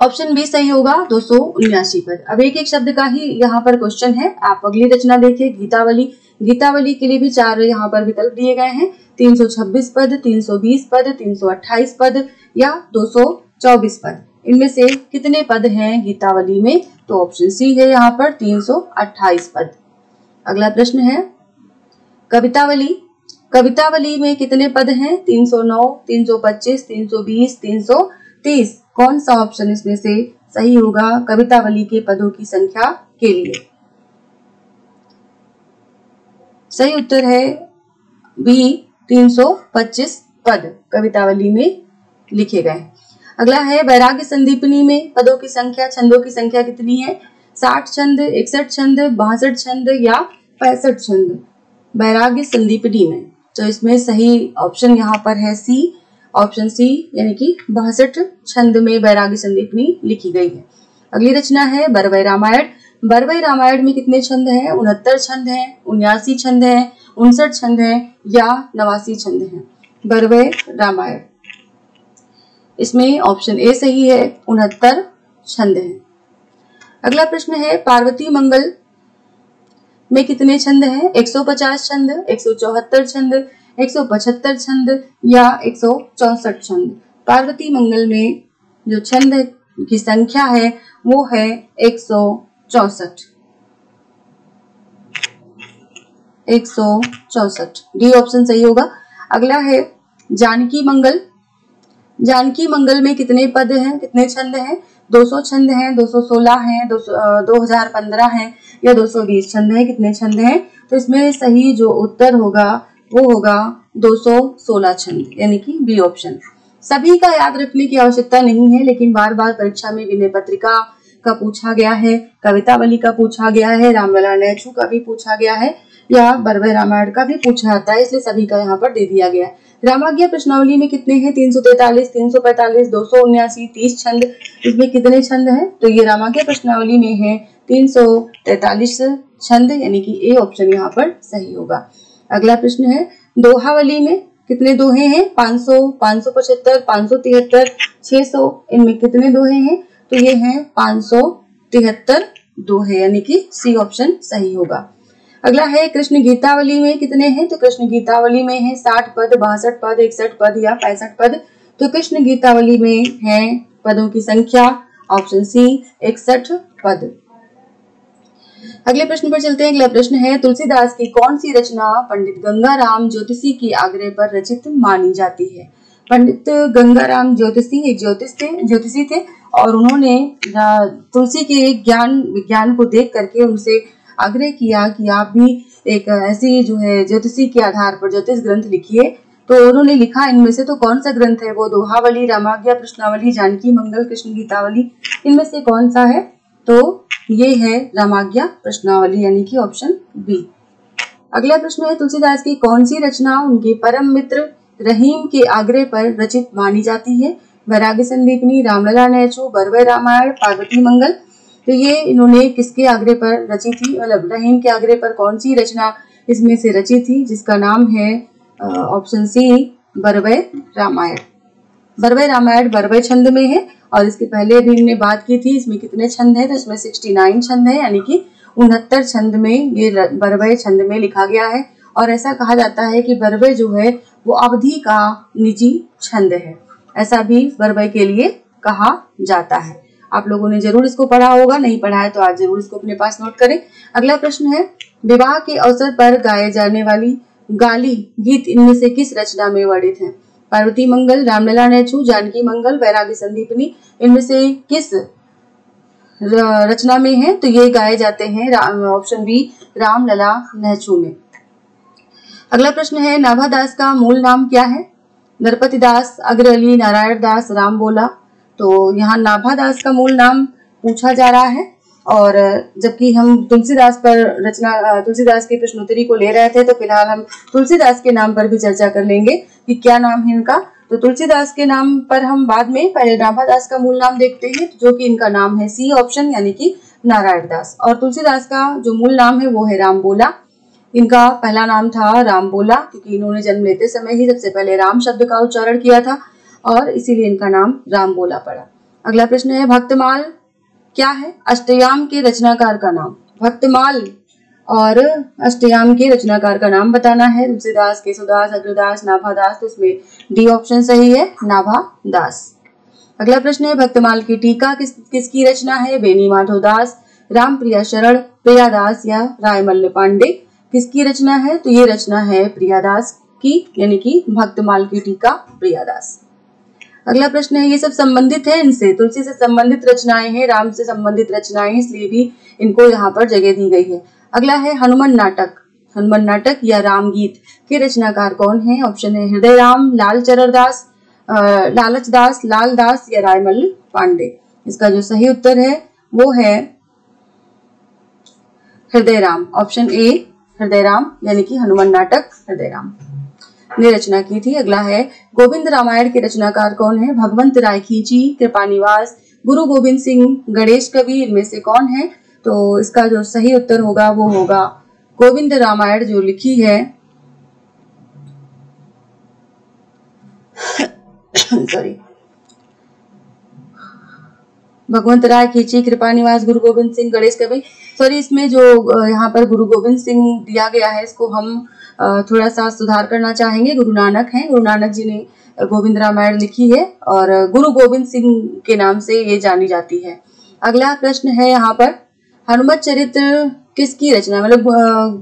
ऑप्शन बी सही होगा, 279 पद। अब एक एक शब्द का ही यहाँ पर क्वेश्चन है। आप अगली रचना देखिए, गीतावली। गीतावली के लिए भी 4 यहाँ पर विकल्प दिए गए हैं, 326 पद, 320 पद, 328 पद या 224 पद। इनमें से कितने पद हैं गीतावली में? तो ऑप्शन सी है यहाँ पर 328 पद। अगला प्रश्न है, कवितावली। कवितावली में कितने पद हैं? 309, 325, 320, 330। कौन सा ऑप्शन इसमें से सही होगा कवितावली के पदों की संख्या के लिए? सही उत्तर है बी, 325 पद कवितावली में लिखे गए। अगला है, वैराग्य संदीपनी में पदों की संख्या, छंदों की संख्या कितनी है? 60 छंद, 61 छंद, 62 छंद या 65 छंद वैराग्य संदीपनी में? तो इसमें सही ऑप्शन यहाँ पर है सी, ऑप्शन सी यानी कि 62 छंद में वैराग्य संदीपनी लिखी गई है। अगली रचना है बरवै रामायण। बरवै रामायण में कितने छंद हैं? 69 छंद हैं, 79 छंद हैं, 59 छंद हैं या 89 छंद हैं बरवै रामायण? इसमें ऑप्शन ए सही है, 69 छंद हैं। अगला प्रश्न है, पार्वती मंगल में कितने छंद हैं? 150 छंद, 174 छंद, 175 छंद या 164 छंद? पार्वती मंगल में जो छंद की संख्या है वो है 164। 164 डी ऑप्शन सही होगा। अगला है जानकी मंगल। जानकी मंगल में कितने पद हैं, कितने छंद हैं? 200 छंद हैं, 216 हैं, 2015 हैं या 220 छंद हैं? कितने छंद हैं? तो इसमें सही जो उत्तर होगा वो होगा 216 छंद यानी कि बी ऑप्शन। सभी का याद रखने की आवश्यकता नहीं है, लेकिन बार बार परीक्षा में विनय पत्रिका का पूछा गया है, कवितावली का पूछा गया है, रामलला नेचू का भी पूछा गया है या बरवै रामायण का भी पूछा जाता है, इसलिए सभी का यहाँ पर दे दिया गया है। रामाज्ञा प्रश्नावली में कितने हैं? 343, 345, 279, 30 छंद। इसमें कितने छंद हैं? तो ये रामाज्ञा प्रश्नावली में है 343 छंद यानी कि ए ऑप्शन यहाँ पर सही होगा। अगला प्रश्न है, दोहावली में कितने दोहे हैं? 500, 575, 573, 600। इनमें कितने दोहे हैं? तो ये हैं 573 दोहे यानी कि सी ऑप्शन सही होगा। अगला है, कृष्ण गीतावली में कितने हैं? तो कृष्ण गीतावली में है 60 पद, 62 पद, 61 पद या 65 पद। तो कृष्ण गीतावली में है पदों की संख्या ऑप्शन सी 61 पद। अगले प्रश्न पर चलते हैं। अगला प्रश्न है, तुलसीदास की कौन सी रचना पंडित गंगाराम ज्योतिषी के आग्रह पर रचित मानी जाती है? पंडित गंगाराम ज्योतिषी एक ज्योतिषी थे और उन्होंने तुलसी के विज्ञान को देख करके उनसे आग्रह किया कि आप भी एक ऐसी जो है ज्योतिषी के आधार पर ज्योतिष ग्रंथ लिखिए। तो उन्होंने लिखा, इनमें से तो कौन सा ग्रंथ है वो? दोहावली, रामाज्ञा प्रश्नावली, जानकी मंगल, कृष्ण गीतावली। इनमें से कौन सा है? तो ये है रामाज्ञा प्रश्नावली यानी कि ऑप्शन बी। अगला प्रश्न है, तुलसीदास की कौन सी रचना उनके परम मित्र रहीम के आग्रह पर रचित मानी जाती है? वैराग्य संदीपनी, रामलला नेचू, बरवै रामायण, पार्वती मंगल। तो ये इन्होंने किसके आग्रह पर रची थी? मतलब रहीम के आग्रह पर कौन सी रचना इसमें से रची थी जिसका नाम है ऑप्शन सी बरवै रामायण। बरवै रामायण बरवै छंद में है और इसके पहले भी हमने बात की थी इसमें कितने छंद है? तो इसमें 69 छंद है यानी कि 69 छंद में ये बरवै छंद में लिखा गया है। और ऐसा कहा जाता है कि बरवै जो है वो अवधि का निजी छंद है, ऐसा भी बरवै के लिए कहा जाता है। आप लोगों ने जरूर इसको पढ़ा होगा, नहीं पढ़ा है तो आज जरूर इसको अपने पास नोट करें। अगला प्रश्न है, विवाह के अवसर पर गाए जाने वाली गाली गीत इनमें से किस रचना में वर्णित है? पार्वती मंगल, रामलला नैछू, जानकी मंगल, वैरागी संदीपनी, इनमें से किस रचना में है? तो ये गाए जाते हैं ऑप्शन बी रामलला नैछू में। अगला प्रश्न है, नाभा दास का मूल नाम क्या है? नरपति दास, अग्र अली, नारायण दास, राम बोला। तो यहाँ नाभा दास का मूल नाम पूछा जा रहा है, और जबकि हम तुलसीदास की प्रश्नोत्तरी को ले रहे थे, तो फिलहाल हम तुलसीदास के नाम पर भी चर्चा कर लेंगे कि क्या नाम है इनका। तो तुलसीदास के नाम पर हम बाद में, पहले नाभा दास का मूल नाम देखते हैं, जो कि इनका नाम है सी ऑप्शन, यानी कि नारायण दास। और तुलसीदास का जो मूल नाम है वो है राम बोला। इनका पहला नाम था राम बोला, क्योंकि इन्होंने जन्म लेते समय ही सबसे पहले राम शब्द का उच्चारण किया था, और इसीलिए इनका नाम राम बोला पड़ा। अगला प्रश्न है, भक्तमाल क्या है? अष्टयाम के रचनाकार का नाम। भक्तमाल और अष्टयाम के रचनाकार का नाम बताना है। तुलसीदास, केशवदास, अग्रदास, नाभादास। तो इसमें डी ऑप्शन सही है, नाभादास। अगला प्रश्न है, भक्तमाल की टीका किसकी रचना है? बेनी माधव दास, रामप्रिया शरण, प्रियादास या रायमल्ल पांडे, किसकी रचना है? तो ये रचना है प्रियादास की, यानी कि भक्तमाल की टीका प्रियादास। अगला प्रश्न है, ये सब संबंधित है इनसे, तुलसी से संबंधित रचनाएं हैं, राम से संबंधित रचनाएं, इसलिए भी इनको यहाँ पर जगह दी गई है। अगला है, हनुमान नाटक। हनुमान नाटक या राम गीत के रचनाकार कौन है? ऑप्शन है हृदय राम, लालचरण दास, लालच दास, लाल दास या रायमल्ल पांडे। इसका जो सही उत्तर है वो है हृदय राम, ऑप्शन ए हृदय राम, यानी कि हनुमान नाटक हृदय राम ने रचना की थी। अगला है, गोविंद रामायण के रचनाकार कौन है? भगवंत राय खींची, कृपानिवास, गुरु गोविंद सिंह, गणेश कवि, इनमें से कौन है? तो इसका जो सही उत्तर होगा वो होगा गोविंद रामायण जो लिखी है सॉरी भगवंत राय खींची, कृपानिवास, गुरु गोविंद सिंह, गणेश कवि। सॉरी, इसमें जो यहाँ पर गुरु गोविंद सिंह दिया गया है, इसको हम थोड़ा सा सुधार करना चाहेंगे। गुरु नानक हैं, गुरु नानक जी ने गोविंद रामायण लिखी है, और गुरु गोविंद सिंह के नाम से ये जानी जाती है। अगला प्रश्न है यहाँ पर, हनुमत चरित्र किसकी रचना? मतलब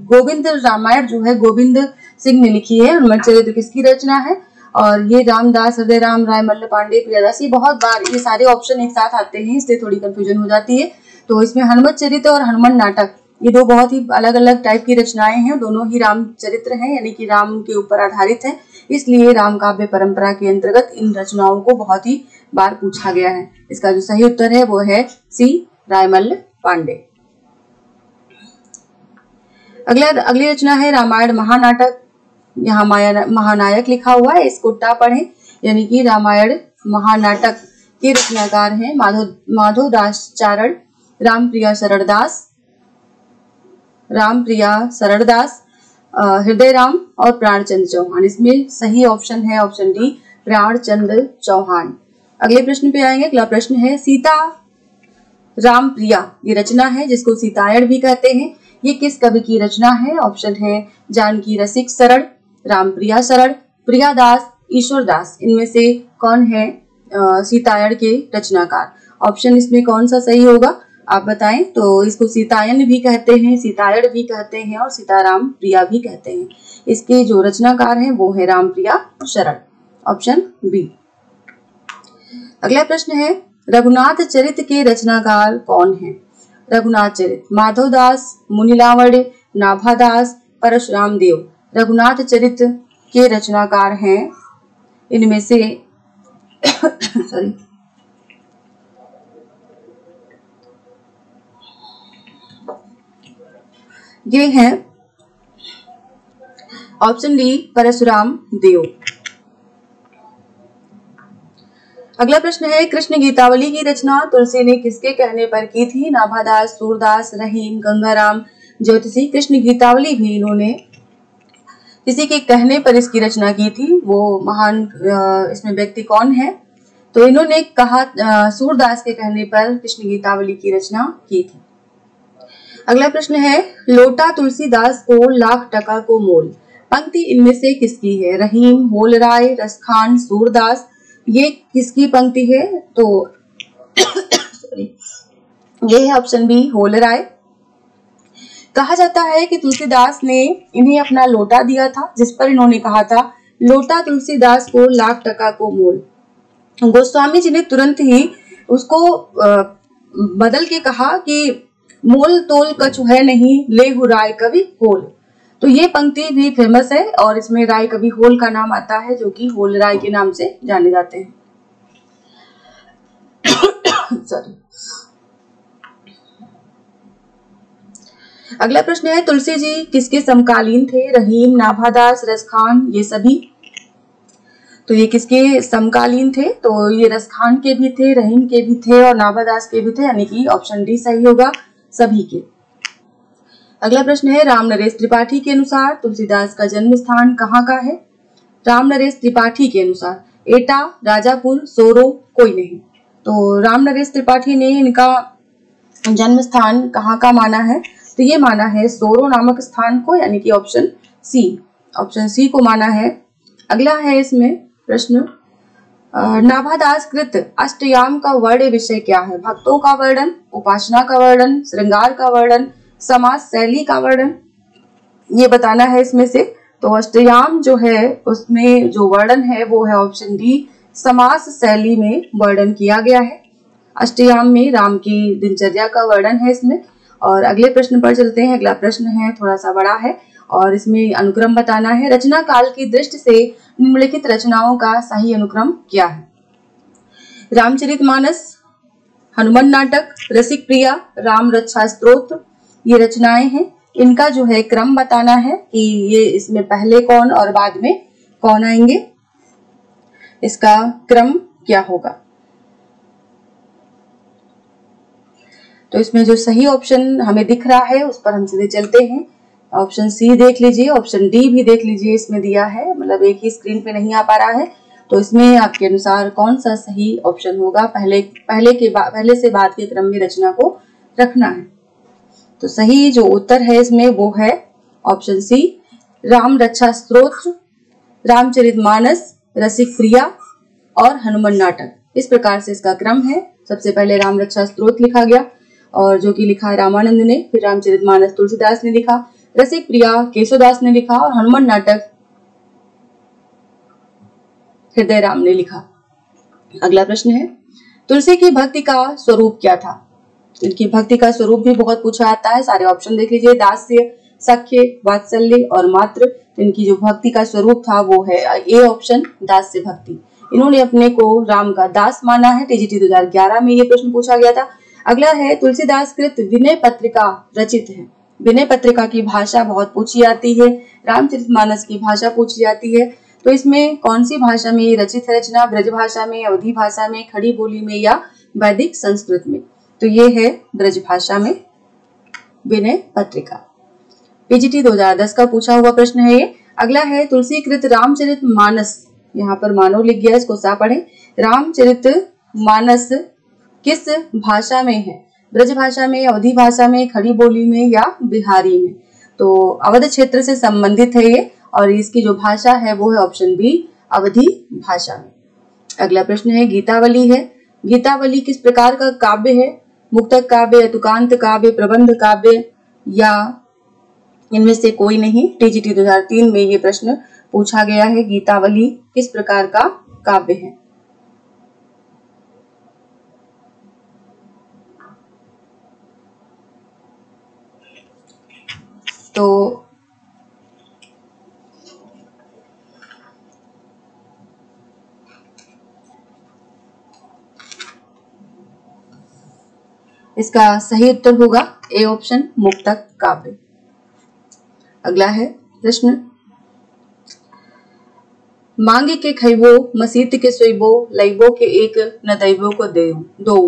गोविंद रामायण जो है गोविंद सिंह ने लिखी है, हनुमत चरित्र किसकी रचना है? और ये रामदास, हृदय राम, रायमल्ल पांडे, प्रियादास, ये बहुत बार ये सारे ऑप्शन एक साथ आते हैं, इसलिए थोड़ी कंफ्यूजन हो जाती है। तो इसमें हनुमत चरित्र और हनुमान नाटक, ये दो बहुत ही अलग अलग टाइप की रचनाएं हैं, दोनों ही राम चरित्र हैं, यानी कि राम के ऊपर आधारित है, इसलिए राम काव्य परंपरा के अंतर्गत इन रचनाओं को बहुत ही बार पूछा गया है। इसका जो सही उत्तर है वो है सी रायमल्ल पांडे। अगली रचना है रामायण महानाटक। यहाँ महानायक लिखा हुआ है, इसको टा पढ़ें, यानी कि रामायण महानाटक के रचनाकार हैं माधव दास चारण, रामप्रिया शरण दास, हृदय राम और प्राणचंद्र चौहान। इसमें सही ऑप्शन है ऑप्शन डी प्राणचंद्र चौहान। अगले प्रश्न पे आएंगे। अगला प्रश्न है, सीता राम प्रिया ये रचना है, जिसको सीतायण भी कहते हैं, ये किस कवि की रचना है? ऑप्शन है जानकी रसिक शरण, रामप्रिया शरण, प्रियादास, ईश्वरदास, इनमें से कौन है सीतायण के रचनाकार? ऑप्शन इसमें कौन सा सही होगा आप बताएं। तो इसको सीतायन भी कहते हैं, सीतायण भी कहते हैं, और सीताराम प्रिया भी कहते हैं। इसके जो रचनाकार हैं वो है रामप्रिया शरण, ऑप्शन बी। अगला प्रश्न है, रघुनाथ चरित के रचनाकार कौन है? रघुनाथ चरित माधवदास, मुनिलावड़, नाभादास, परशुराम देव। रघुनाथ चरित के रचनाकार हैं इनमें से सॉरी ये हैं ऑप्शन डी परशुराम देव। अगला प्रश्न है, कृष्ण गीतावली की रचना तुलसी ने किसके कहने पर की थी? नाभादास, सूरदास, रहीम, गंगाराम, ज्योतिषी। कृष्ण गीतावली भी इन्होंने किसी के कहने पर इसकी रचना की थी। वो महान इसमें व्यक्ति कौन है? तो इन्होंने कहा सूरदास के कहने पर कृष्ण गीतावली की रचना की थी। अगला प्रश्न है, लोटा तुलसीदास को लाख टका को मोल। पंक्ति इनमें से किसकी है? रहीम, होलराय, रसखान, सूरदास, ये किसकी पंक्ति है? तो सॉरी ये है ऑप्शन बी होल राय। कहा जाता है कि तुलसीदास ने इन्हें अपना लोटा दिया था, जिस पर इन्होंने कहा था, लोटा तुलसीदास को लाख टका को मोल। गोस्वामी जी ने तुरंत ही उसको बदल के कहा कि मोल तोल कछु है नहीं, लेहु राय कवि होल। तो ये पंक्ति भी फेमस है और इसमें राय कवि होल का नाम आता है, जो कि होल राय के नाम से जाने जाते हैं। सॉरी। अगला प्रश्न है, तुलसी जी किसके समकालीन थे? रहीम, नाभादास, रसखान, ये सभी। तो ये किसके समकालीन थे? तो ये रसखान के भी थे, रहीम के भी थे और नाभादास के भी थे, यानी कि ऑप्शन डी सही होगा, सभी के। अगला प्रश्न है, राम नरेश त्रिपाठी के अनुसार तुलसीदास का जन्म स्थान कहाँ का है? राम नरेश त्रिपाठी के अनुसार एटा, राजापुर, सोरो, कोई नहीं। तो राम नरेश त्रिपाठी ने इनका जन्म स्थान कहाँ का माना है? तो ये माना है सोरो नामक स्थान को, यानी कि ऑप्शन सी को माना है। अगला है इसमें प्रश्न, नाभादास कृत अष्टयाम का वर्ण विषय क्या है? भक्तों का वर्णन, उपासना का वर्णन, श्रृंगार का वर्णन, समाज शैली का वर्णन, ये बताना है इसमें से। तो अष्टयाम जो है उसमें जो वर्णन है वो है ऑप्शन डी, समास शैली में वर्णन किया गया है। अष्टयाम में राम की दिनचर्या का वर्णन है इसमें। और अगले प्रश्न पर चलते हैं। अगला प्रश्न है थोड़ा सा बड़ा है और इसमें अनुक्रम बताना है। रचना काल की दृष्टि से निम्नलिखित रचनाओं का सही अनुक्रम क्या है? रामचरितमानस, हनुमान नाटक, रसिक प्रिया, राम रक्षा स्तोत्र, ये रचनाएं हैं। इनका जो है क्रम बताना है कि ये इसमें पहले कौन और बाद में कौन आएंगे, इसका क्रम क्या होगा। तो इसमें जो सही ऑप्शन हमें दिख रहा है उस पर हम सीधे चलते हैं। ऑप्शन सी देख लीजिए, ऑप्शन डी भी देख लीजिए, इसमें दिया है, मतलब एक ही स्क्रीन पे नहीं आ पा रहा है। तो इसमें आपके अनुसार कौन सा सही ऑप्शन होगा? पहले से बाद के क्रम में रचना को रखना है। तो सही जो उत्तर है इसमें वो है ऑप्शन सी, राम रक्षा स्तोत्र, रामचरितमानस, रसिक प्रिया और हनुमान नाटक। इस प्रकार से इसका क्रम है। सबसे पहले राम रक्षा स्तोत्र लिखा गया और जो कि लिखा रामानंद ने, फिर रामचरितमानस तुलसीदास ने लिखा, रसिक प्रिया केशवदास ने लिखा और हनुमान नाटक हृदय राम ने लिखा। अगला प्रश्न है, तुलसी की भक्ति का स्वरूप क्या था? इनकी भक्ति का स्वरूप भी बहुत पूछा आता है। सारे ऑप्शन देख लीजिए, दास्य, सख्य, वात्सल्य और मात्र। इनकी जो भक्ति का स्वरूप था वो है ए ऑप्शन, दास्य भक्ति। इन्होंने अपने को राम का दास माना है। टीजीटी 2011 में ये प्रश्न पूछा गया था। अगला है, तुलसीदास कृत विनय पत्रिका रचित है। विनय पत्रिका की भाषा बहुत पूछी जाती है। रामचरितमानस की भाषा पूछी जाती है। तो इसमें कौन सी भाषा में रचित है रचना? ब्रज भाषा में, अवधी भाषा में, खड़ी बोली में या वैदिक संस्कृत में? तो ये है ब्रज भाषा में विनय पत्रिका। पीजीटी 2010 का पूछा हुआ प्रश्न है ये। अगला है, तुलसीकृत रामचरितमानस, यहाँ पर मानव लिख गया, इसको सा पढ़े। रामचरितमानस किस भाषा में है? ब्रज भाषा में, अवधी भाषा में, खड़ी बोली में या बिहारी में? तो अवध क्षेत्र से संबंधित है ये और इसकी जो भाषा है वो है ऑप्शन बी, अवधी भाषा में। अगला प्रश्न है, गीतावली है। गीतावली किस प्रकार का काव्य है? मुक्तक काव्य, तुकांत काव्य, प्रबंध काव्य या इनमें से कोई नहीं? टीजीटी 2003 में ये प्रश्न पूछा गया है, गीतावली किस प्रकार का काव्य है। तो इसका सही उत्तर होगा ए ऑप्शन, मुक्तक काव्य। अगला है प्रश्न, मांगे के खैबो, मसीत के सोइबो, लइबो के एक न दैवो को दो।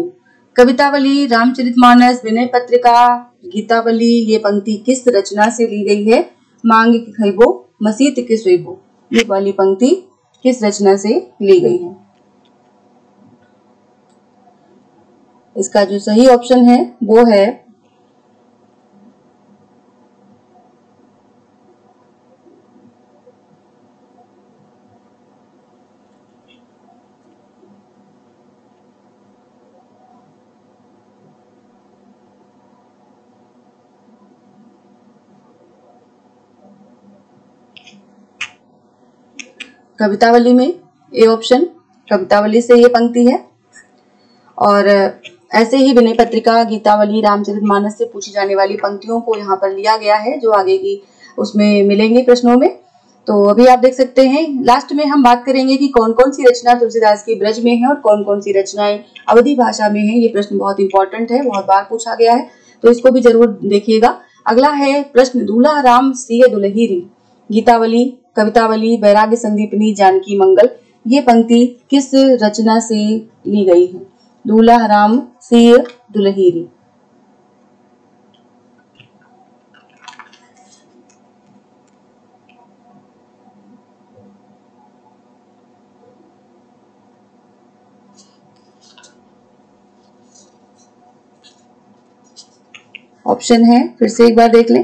कवितावली, रामचरितमानस, विनय पत्रिका, गीतावली, ये पंक्ति किस रचना से ली गई है? मांगे के खैबो, मसीत के सोइबो, ये वाली पंक्ति किस रचना से ली गई है? इसका जो सही ऑप्शन है वो है कवितावली में, ए ऑप्शन कवितावली से ये पंक्ति है। और ऐसे ही विनय पत्रिका, गीतावली, रामचरितमानस से पूछी जाने वाली पंक्तियों को यहाँ पर लिया गया है, जो आगे की उसमें मिलेंगे प्रश्नों में। तो अभी आप देख सकते हैं। लास्ट में हम बात करेंगे कि कौन कौन सी रचना तुलसीदास की ब्रज में है और कौन कौन सी रचनाएं अवधी भाषा में है। ये प्रश्न बहुत इंपॉर्टेंट है, बहुत बार पूछा गया है, तो इसको भी जरूर देखिएगा। अगला है प्रश्न, दूल्हा राम सिय दुलहीरी, गीतावली, कवितावली, वैराग्य संदीपनी, जानकी मंगल, ये पंक्ति किस रचना से ली गई है? दूल्हा राम सिय दुलहीरी। ऑप्शन है, फिर से एक बार देख लें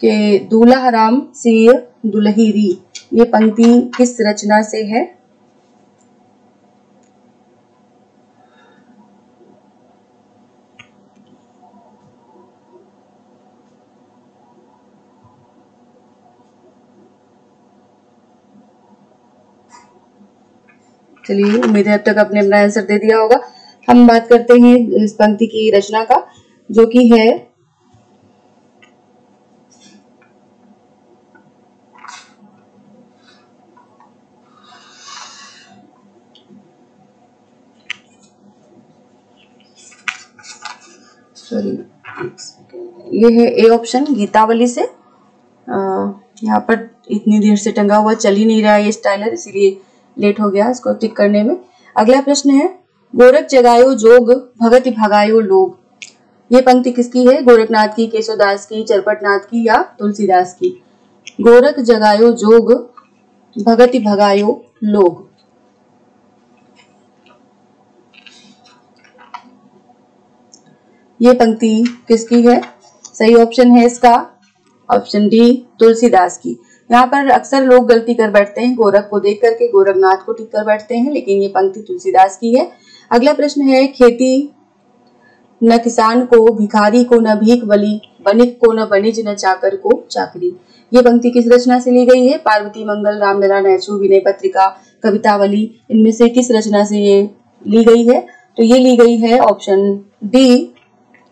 कि दूल्हा राम सिय दुलहीरी, ये पंक्ति किस रचना से है? चलिए, उम्मीद है अब तक आपने अपना आंसर दे दिया होगा। हम बात करते हैं इस पंक्ति की रचना का, जो कि है ये है ए ऑप्शन गीतावली से। यहाँ पर इतनी देर से टंगा हुआ चल ही नहीं रहा है ये स्टाइलर, इसीलिए लेट हो गया इसको टिक करने में। अगला प्रश्न है, गोरख जगायो जोग भगति भगायो लोग, ये पंक्ति किसकी है? गोरखनाथ की, केशवदास की, चरपटनाथ की या तुलसीदास की? गोरख जगायो जोग भगति भगायो लोग, ये पंक्ति किसकी है? सही ऑप्शन है इसका ऑप्शन डी, तुलसीदास की। यहाँ पर अक्सर लोग गलती कर बैठते हैं, गोरख को देख करके गोरखनाथ को टिक कर बैठते हैं, लेकिन ये पंक्ति तुलसीदास की है। अगला प्रश्न है, खेती न किसान को, भिखारी को न भीख बली, बनिक को न बनिज न चाकर को चाकरी, ये पंक्ति किस रचना से ली गई है? पार्वती मंगल, रामलला, नैचु, विनय पत्रिका, कवितावली, इनमें से किस रचना से ये ली गई है? तो ये ली गई है ऑप्शन डी,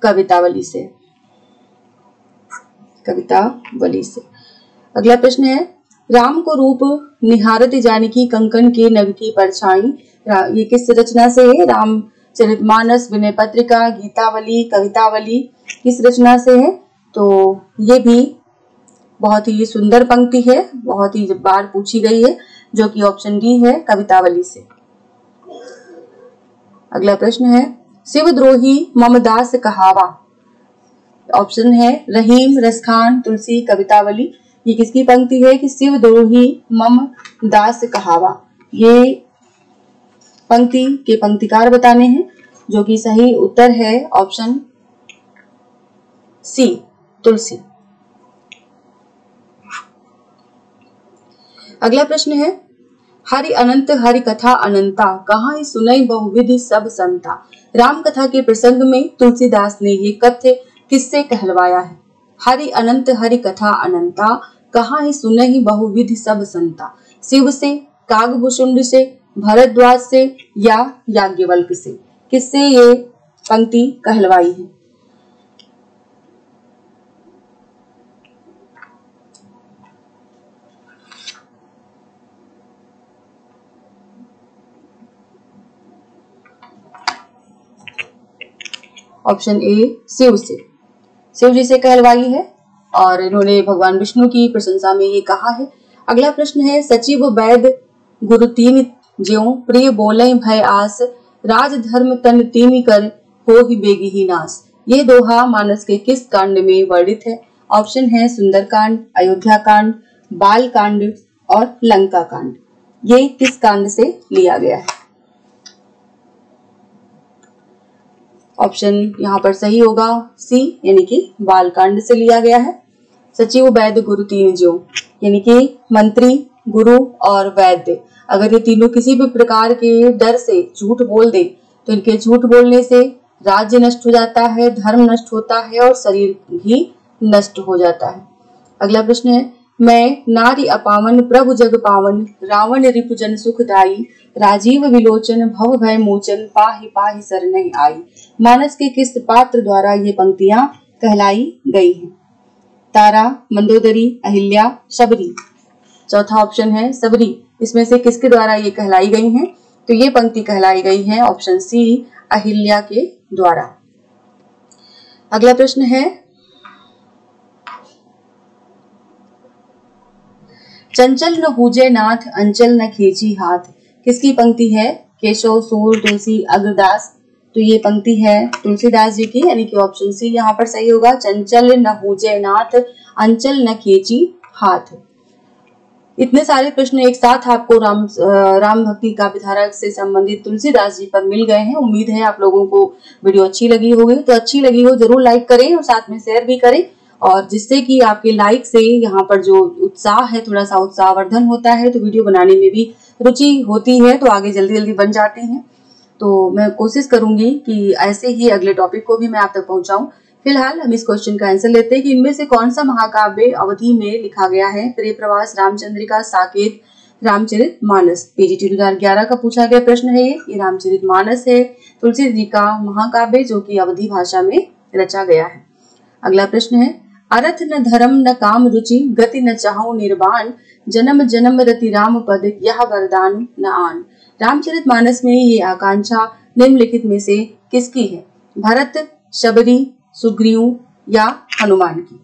कवितावली से, कवितावली से। अगला प्रश्न है, राम को रूप निहारत जानकी, कंकन के नग की परछाई, ये किस रचना से है? रामचरितमानस, विनय पत्रिका, गीतावली, कवितावली, किस रचना से है? तो ये भी बहुत ही सुंदर पंक्ति है, बहुत ही बार पूछी गई है, जो कि ऑप्शन डी है, कवितावली से। अगला प्रश्न है, शिवद्रोही ममदास कहावा, ऑप्शन है रहीम, रसखान, तुलसी, कवितावली, ये किसकी पंक्ति है कि शिवद्रोही मम दास कहावा? ये पंक्ति के पंक्तिकार बताने हैं, जो कि सही उत्तर है ऑप्शन सी, तुलसी। अगला प्रश्न है, हरि अनंत हरि कथा अनंता, कहाँ सुनई बहुविधि सब संता, राम कथा के प्रसंग में तुलसीदास ने ये कथ्य किससे कहलवाया है? हरि अनंत हरि कथा अनंता, कहाँ सुनई बहुविधि सब संता, शिव से, कागभूषुंड से, भरद्वाज से या याज्ञवल्क्य से, किससे ये पंक्ति कहलवाई है? ऑप्शन ए, शिव से, शिव जी से कहलवाई है और इन्होंने भगवान विष्णु की प्रशंसा में ये कहा है। अगला प्रश्न है, सचिव वैद गुरु तीन ज्यों, प्रिय बोले भय आस, राज धर्म तन तीन कर, हो ही बेगी ही नास, ये दोहा मानस के किस कांड में वर्णित है? ऑप्शन है सुंदरकांड, अयोध्या कांड, बाल कांड और लंका कांड, ये किस कांड से लिया गया है? ऑप्शन यहाँ पर सही होगा सी, यानी कि बालकांड से लिया गया है। सचिव वैद्य गुरु तीन ज्यों, यानी कि मंत्री, गुरु और वैद्य, अगर ये तीनों किसी भी प्रकार के डर से झूठ बोल दे तो इनके झूठ बोलने से राज्य नष्ट हो जाता है, धर्म नष्ट होता है और शरीर भी नष्ट हो जाता है। अगला प्रश्न है, मैं नारी अपावन प्रभु जग पावन, रावण रिपुजन सुखदाई, राजीव विलोचन भव भय मोचन, पाहि पाहि शरणहि आई। मानस के किस पात्र द्वारा ये पंक्तियां कहलाई गई हैं? तारा, मंदोदरी, अहिल्या, शबरी। चौथा ऑप्शन है सबरी। इसमें से किसके द्वारा ये कहलाई गई हैं? तो ये पंक्ति कहलाई गई है ऑप्शन सी, अहिल्या के द्वारा। अगला प्रश्न है, चंचल न हूजे नाथ, अंचल न खींची हाथ। किसकी पंक्ति है? केशव, सूर, तुलसी, अग्रदास। तो ये पंक्ति है तुलसीदास जी की, यानी कि ऑप्शन सी यहाँ पर सही होगा। चंचल न हूजे नाथ, अंचल न खींची हाथ। इतने सारे प्रश्न एक साथ आपको राम भक्ति का विधारक से संबंधित तुलसीदास जी पर मिल गए हैं। उम्मीद है आप लोगों को वीडियो अच्छी लगी होगी। तो अच्छी लगी हो जरूर लाइक करें और साथ में शेयर भी करें, और जिससे कि आपके लाइक से यहाँ पर जो उत्साह है, थोड़ा सा उत्साहवर्धन होता है, तो वीडियो बनाने में भी रुचि होती है, तो आगे जल्दी जल्दी बन जाते हैं। तो मैं कोशिश करूंगी कि ऐसे ही अगले टॉपिक को भी मैं आप तक पहुंचाऊं। फिलहाल हम इस क्वेश्चन का आंसर लेते हैं कि इनमें से कौन सा महाकाव्य अवधि में लिखा गया है? प्रिय प्रवास, रामचंद्रिका, साकेत, रामचरितमानस। पीजीटी 2011 का पूछा गया प्रश्न है ये रामचरितमानस है, तुलसी जी का महाकाव्य जो कि अवधि भाषा में रचा गया है। अगला प्रश्न है, अर्थ न धर्म न काम रुचि, गति न चाहूं निर्वाण, जन्म जन्म रति राम पद, यह वरदान न आन। रामचरितमानस में ये आकांक्षा निम्नलिखित में से किसकी है? भरत, शबरी, सुग्रीव या हनुमान की?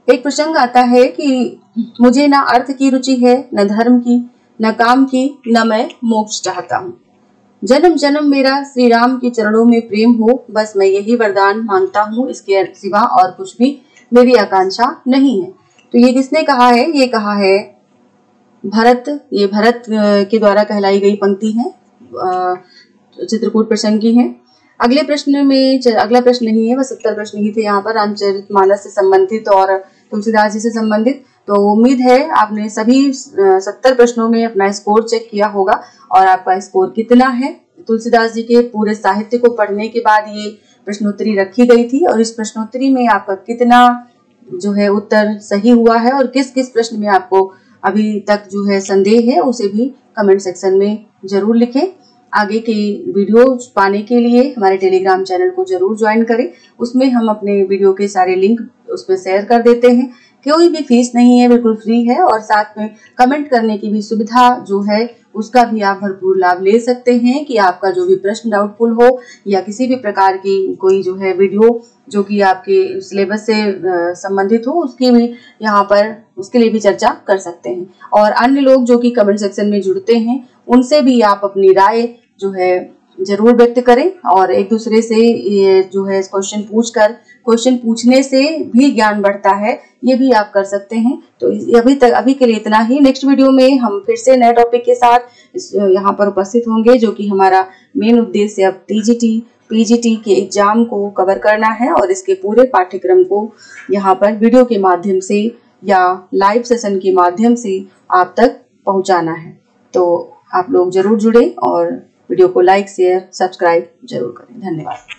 एक प्रसंग आता है कि मुझे ना अर्थ की रुचि है, न धर्म की, न काम की, न मैं मोक्ष चाहता हूँ। जन्म जन्म मेरा श्री राम के चरणों में प्रेम हो, बस मैं यही वरदान मांगता हूँ, इसके सिवा और कुछ भी मेरी आकांक्षा नहीं है। तो ये किसने कहा है? ये कहा है भरत। ये भरत के द्वारा कहलाई गई पंक्ति है, चित्रकूट प्रसंग की है। अगले प्रश्न में, अगला प्रश्न नहीं है, बस 70 प्रश्न ही थे यहाँ पर रामचरितमानस से संबंधित और तुलसीदास जी से संबंधित। तो उम्मीद है आपने सभी 70 प्रश्नों में अपना स्कोर चेक किया होगा और आपका स्कोर कितना है। तुलसीदास जी के पूरे साहित्य को पढ़ने के बाद ये प्रश्नोत्तरी रखी गई थी और इस प्रश्नोत्तरी में आपका कितना जो है उत्तर सही हुआ है और किस किस प्रश्न में आपको अभी तक जो है संदेह है, उसे भी कमेंट सेक्शन में जरूर लिखें। आगे के वीडियो पाने के लिए हमारे टेलीग्राम चैनल को जरूर ज्वाइन करें। उसमें हम अपने वीडियो के सारे लिंक उसमें शेयर कर देते हैं। कोई भी फीस नहीं है, बिल्कुल फ्री है, और साथ में कमेंट करने की भी सुविधा जो है उसका भी आप भरपूर लाभ ले सकते हैं कि आपका जो भी प्रश्न डाउटफुल हो या किसी भी प्रकार की कोई जो है वीडियो जो कि आपके सिलेबस से संबंधित हो, उसकी भी यहाँ पर उसके लिए भी चर्चा कर सकते हैं। और अन्य लोग जो कि कमेंट सेक्शन में जुड़ते हैं उनसे भी आप अपनी राय जो है जरूर व्यक्त करें और एक दूसरे से ये जो है क्वेश्चन पूछने से भी ज्ञान बढ़ता है, ये भी आप कर सकते हैं। तो अभी के लिए इतना ही। नेक्स्ट वीडियो में हम फिर से नए टॉपिक के साथ यहाँ पर उपस्थित होंगे, जो कि हमारा मेन उद्देश्य अब पीजीटी के एग्जाम को कवर करना है और इसके पूरे पाठ्यक्रम को यहाँ पर वीडियो के माध्यम से या लाइव सेशन के माध्यम से आप तक पहुँचाना है। तो आप लोग जरूर जुड़े और वीडियो को लाइक, शेयर, सब्सक्राइब जरूर करें। धन्यवाद।